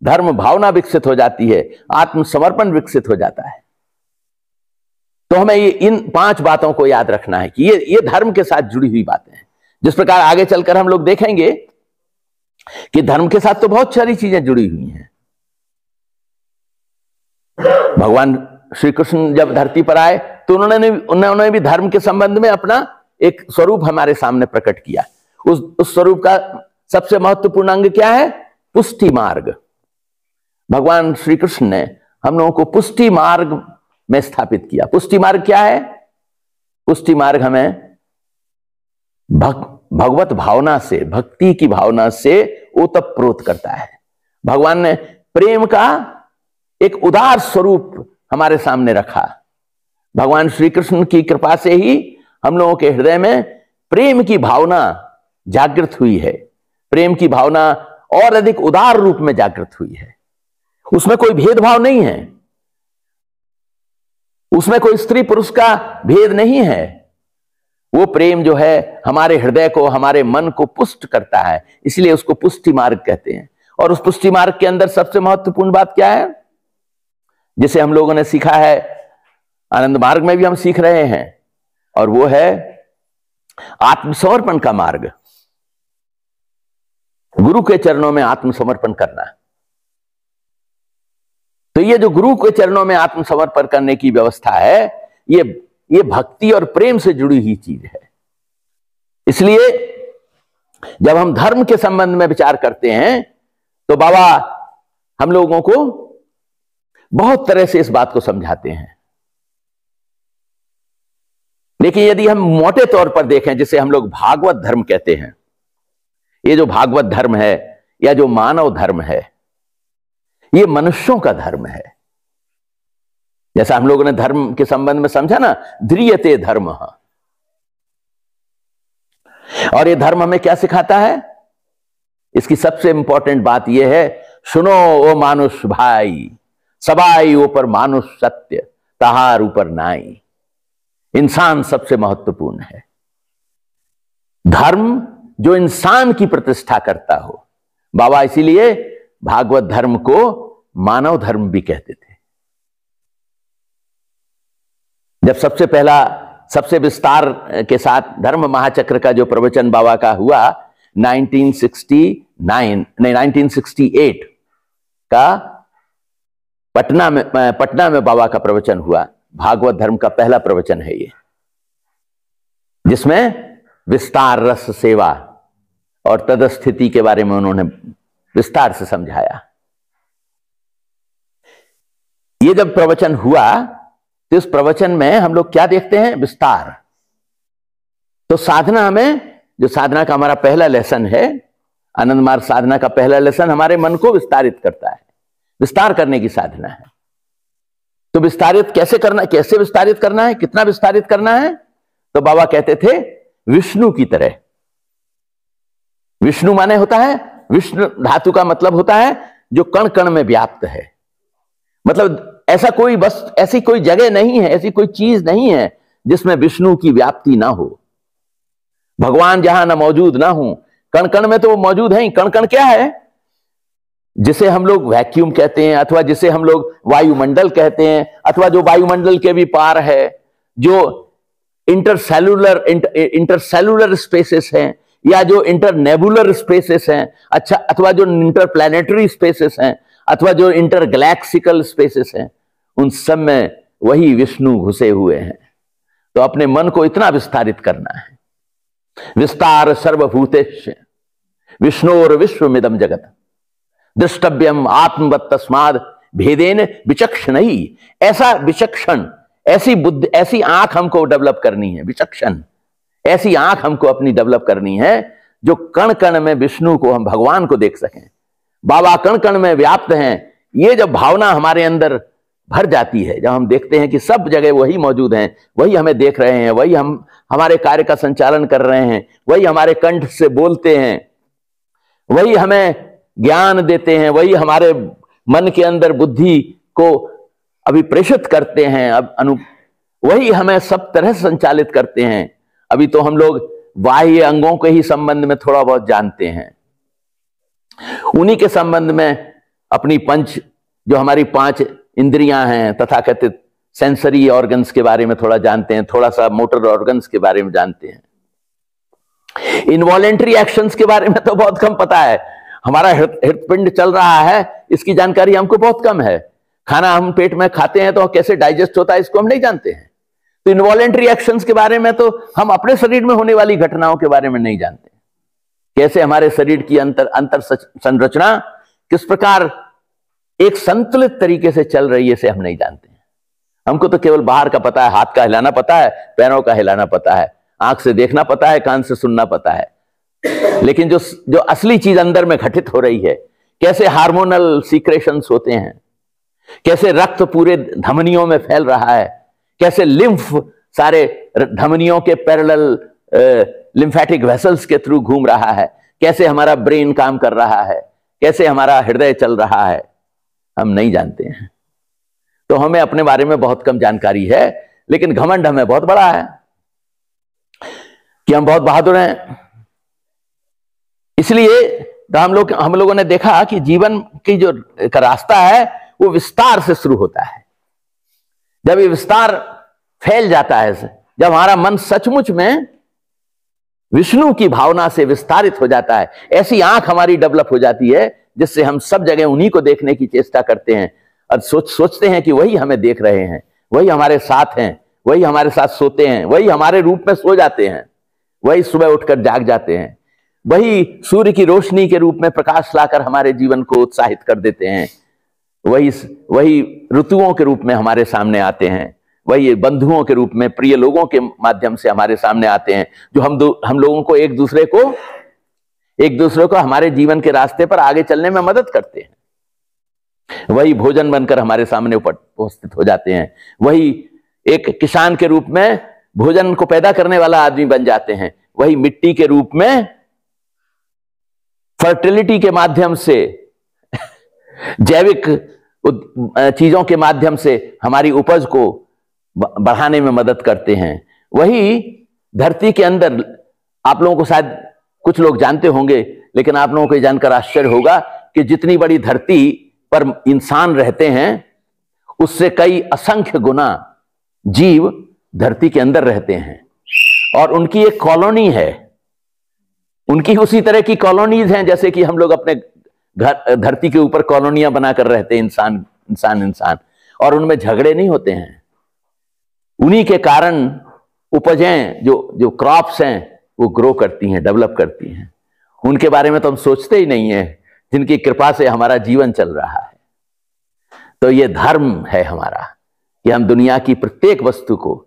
धर्म भावना विकसित हो जाती है, आत्मसमर्पण विकसित हो जाता है, तो हमें इन 5 बातों को याद रखना है कि ये धर्म के साथ जुड़ी हुई बातें हैं। जिस प्रकार आगे चलकर हम लोग देखेंगे कि धर्म के साथ तो बहुत सारी चीजें जुड़ी हुई हैं। भगवान श्री कृष्ण जब धरती पर आए तो उन्होंने भी धर्म के संबंध में अपना एक स्वरूप हमारे सामने प्रकट किया। उस स्वरूप का सबसे महत्वपूर्ण अंग क्या है? पुष्टि मार्ग। भगवान श्री कृष्ण ने हम लोगों को पुष्टि मार्ग में स्थापित किया। पुष्टि मार्ग क्या है? पुष्टि मार्ग हमें भगवत भावना से, भक्ति की भावना से ओतप्रोत करता है। भगवान ने प्रेम का एक उदार स्वरूप हमारे सामने रखा। भगवान श्री कृष्ण की कृपा से ही हम लोगों के हृदय में प्रेम की भावना जागृत हुई है। प्रेम की भावना और अधिक उदार रूप में जागृत हुई है। उसमें कोई भेदभाव नहीं है, उसमें कोई स्त्री पुरुष का भेद नहीं है। वो प्रेम जो है हमारे हृदय को, हमारे मन को पुष्ट करता है, इसलिए उसको पुष्टि मार्ग कहते हैं। और उस पुष्टि मार्ग के अंदर सबसे महत्वपूर्ण बात क्या है, जिसे हम लोगों ने सीखा है, आनंद मार्ग में भी हम सीख रहे हैं, और वो है आत्मसमर्पण का मार्ग। गुरु के चरणों में आत्मसमर्पण करना। तो ये जो गुरु के चरणों में आत्मसमर्पण करने की व्यवस्था है, ये भक्ति और प्रेम से जुड़ी हुई चीज है। इसलिए जब हम धर्म के संबंध में विचार करते हैं तो बाबा हम लोगों को बहुत तरह से इस बात को समझाते हैं। लेकिन यदि हम मोटे तौर पर देखें, जिसे हम लोग भागवत धर्म कहते हैं, ये जो भागवत धर्म है या जो मानव धर्म है, ये मनुष्यों का धर्म है। जैसा हम लोगों ने धर्म के संबंध में समझा ना, ध्रियते धर्म। और ये धर्म हमें क्या सिखाता है? इसकी सबसे इंपॉर्टेंट बात यह है, सुनो ओ मानुष भाई, सबाई ऊपर मानुष सत्य, तहार ऊपर नाई। इंसान सबसे महत्वपूर्ण है। धर्म जो इंसान की प्रतिष्ठा करता हो। बाबा इसीलिए भागवत धर्म को मानव धर्म भी कहते थे। जब सबसे पहला सबसे विस्तार के साथ धर्म महाचक्र का जो प्रवचन बाबा का हुआ 1968 का पटना में बाबा का प्रवचन हुआ। भागवत धर्म का पहला प्रवचन है ये, जिसमें विस्तार रस सेवा और तदस्थिति के बारे में उन्होंने विस्तार से समझाया। ये जब प्रवचन हुआ तो इस प्रवचन में हम लोग क्या देखते हैं? विस्तार। तो साधना हमें, जो साधना का हमारा पहला लेसन है, आनंद मार्ग साधना का पहला लेसन हमारे मन को विस्तारित करता है। विस्तार करने की साधना है। तो विस्तारित कैसे करना, कैसे विस्तारित करना है, कितना विस्तारित करना है? तो बाबा कहते थे विष्णु की तरह। विष्णु माने होता है, विष्णु धातु का मतलब होता है जो कण कण में व्याप्त है। मतलब ऐसा कोई बस, ऐसी कोई जगह नहीं है, ऐसी कोई चीज नहीं है जिसमें विष्णु की व्याप्ति ना हो। भगवान जहां ना मौजूद ना हो, कण कण में तो वो मौजूद है ही। कण कण क्या है? जिसे हम लोग वैक्यूम कहते हैं, अथवा जिसे हम लोग वायुमंडल कहते हैं, अथवा जो वायुमंडल के भी पार है, जो इंटरसेलुलर स्पेसेस हैं, या जो इंटरनेबुलर स्पेसेस हैं, अच्छा, अथवा जो इंटरप्लैनेटरी स्पेसेस हैं, अथवा जो इंटरगैलेक्सिकल स्पेसेस हैं, उन सब में वही विष्णु घुसे हुए हैं। तो अपने मन को इतना विस्तारित करना है। विस्तार सर्वभूतेश विष्णोर विश्वमिदं जगत द्रष्टव्यम आत्मवत् तस्माद् भेदेन विचक्षणई। ऐसा विचक्षण, ऐसी बुद्धि, ऐसी आंख हमको डेवलप करनी है। विचक्षण, ऐसी आंख हमको अपनी डेवलप करनी है जो कण कण में विष्णु को, हम भगवान को देख सकें। बाबा कण कण में व्याप्त हैं। ये जब भावना हमारे अंदर भर जाती है, जब हम देखते हैं कि सब जगह वही मौजूद हैं, वही हमें देख रहे हैं, वही हम हमारे कार्य का संचालन कर रहे हैं, वही हमारे कंठ से बोलते हैं, वही हमें ज्ञान देते हैं, वही हमारे मन के अंदर बुद्धि को अभिप्रेषित करते हैं, वही हमें सब तरह से संचालित करते हैं। अभी तो हम लोग बाह्य अंगों के ही संबंध में थोड़ा बहुत जानते हैं, उन्हीं के संबंध में अपनी जो हमारी 5 इंद्रियां हैं, तथाकथित सेंसरी ऑर्गन्स के बारे में थोड़ा जानते हैं, थोड़ा सा मोटर ऑर्गन्स के बारे में जानते हैं। इनवॉलेंट्री एक्शंस के बारे में तो बहुत कम पता है। हमारा हृदपिंड चल रहा है, इसकी जानकारी हमको बहुत कम है। खाना हम पेट में खाते हैं तो कैसे डाइजेस्ट होता है, इसको हम नहीं जानते हैं। तो इनवॉलेंट्री एक्शंस के बारे में तो हम अपने शरीर में होने वाली घटनाओं के बारे में नहीं जानते। कैसे हमारे शरीर की अंतर संरचना किस प्रकार एक संतुलित तरीके से चल रही है, इसे हम नहीं जानते हैं। हमको तो केवल बाहर का पता है, हाथ का हिलाना पता है, पैरों का हिलाना पता है, आंख से देखना पता है, कान से सुनना पता है। लेकिन जो असली चीज अंदर में घटित हो रही है, कैसे हार्मोनल सीक्रेशंस होते हैं, कैसे रक्त पूरे धमनियों में फैल रहा है, कैसे लिम्फ सारे धमनियों के पैरेलल लिम्फेटिक वेसल्स के थ्रू घूम रहा है, कैसे हमारा ब्रेन काम कर रहा है, कैसे हमारा हृदय चल रहा है, हम नहीं जानते हैं। तो हमें अपने बारे में बहुत कम जानकारी है, लेकिन घमंड हमें बहुत बड़ा है कि हम बहुत बहादुर हैं। इसलिए तो हम लोगों ने देखा कि जीवन की जो का रास्ता है वो विस्तार से शुरू होता है। जब ये विस्तार फैल जाता है, जब हमारा मन सचमुच में विष्णु की भावना से विस्तारित हो जाता है, ऐसी आंख हमारी डेवलप हो जाती है जिससे हम सब जगह उन्हीं को देखने की चेष्टा करते हैं और सोचते हैं कि वही हमें देख रहे हैं, वही हमारे साथ हैं, वही हमारे साथ सोते हैं, वही हमारे रूप में सो जाते हैं, वही सुबह उठकर जाग जाते हैं, वही सूर्य की रोशनी के रूप में प्रकाश लाकर हमारे जीवन को उत्साहित कर देते हैं, वही ऋतुओं के रूप में हमारे सामने आते हैं, वही बंधुओं के रूप में, प्रिय लोगों के माध्यम से हमारे सामने आते हैं, जो हम लोगों को एक दूसरे को हमारे जीवन के रास्ते पर आगे चलने में मदद करते हैं। वही भोजन बनकर हमारे सामने उपस्थित हो जाते हैं, वही एक किसान के रूप में भोजन को पैदा करने वाला आदमी बन जाते हैं, वही मिट्टी के रूप में फर्टिलिटी के माध्यम से, जैविक चीजों के माध्यम से हमारी उपज को बढ़ाने में मदद करते हैं। वही धरती के अंदर, आप लोगों को शायद कुछ लोग जानते होंगे, लेकिन आप लोगों को यह जानकर आश्चर्य होगा कि जितनी बड़ी धरती पर इंसान रहते हैं उससे कई असंख्य गुना जीव धरती के अंदर रहते हैं, और उनकी एक कॉलोनी है, उनकी उसी तरह की कॉलोनीज हैं जैसे कि हम लोग अपने धरती के ऊपर कॉलोनियां बनाकर रहते हैं, इंसान, और उनमें झगड़े नहीं होते हैं। उन्हीं के कारण उपजें, जो क्रॉप्स हैं वो ग्रो करती हैं, डेवलप करती हैं। उनके बारे में तो हम सोचते ही नहीं है, जिनकी कृपा से हमारा जीवन चल रहा है। तो ये धर्म है हमारा कि हम दुनिया की प्रत्येक वस्तु को,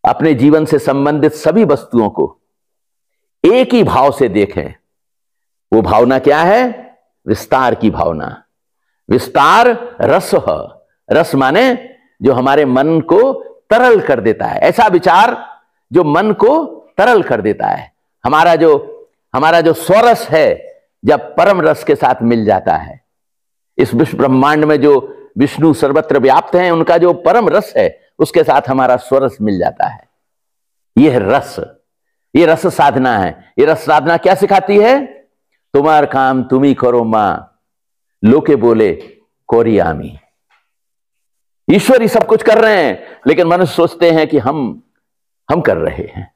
अपने जीवन से संबंधित सभी वस्तुओं को एक ही भाव से देखें। वो भावना क्या है? विस्तार की भावना। विस्तार रस है। रस माने जो हमारे मन को तरल कर देता है, ऐसा विचार जो मन को तरल कर देता है। हमारा जो स्वरस है, जब परम रस के साथ मिल जाता है, इस विश्व ब्रह्मांड में जो विष्णु सर्वत्र व्याप्त हैं, उनका जो परम रस है उसके साथ हमारा स्वरस मिल जाता है। यह रस, ये रस साधना है। ये रस साधना क्या सिखाती है? तुम्हार काम तुम ही करो मां, लोके बोले कोरियामी। ईश्वर ही सब कुछ कर रहे हैं, लेकिन मनुष्य सोचते हैं कि हम कर रहे हैं।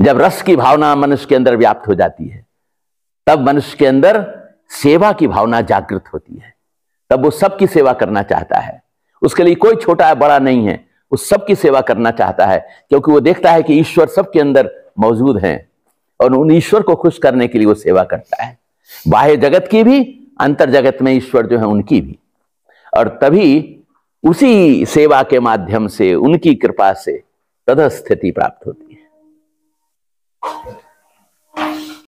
जब रस की भावना मनुष्य के अंदर व्याप्त हो जाती है, तब मनुष्य के अंदर सेवा की भावना जागृत होती है। तब वो सबकी सेवा करना चाहता है। उसके लिए कोई छोटा बड़ा नहीं है, वो सबकी सेवा करना चाहता है, क्योंकि वो देखता है कि ईश्वर सबके अंदर मौजूद हैं, और उन ईश्वर को खुश करने के लिए वो सेवा करता है, बाह्य जगत की भी, अंतर जगत में ईश्वर जो है उनकी भी। और तभी उसी सेवा के माध्यम से, उनकी कृपा से तदस्थिति प्राप्त होती है।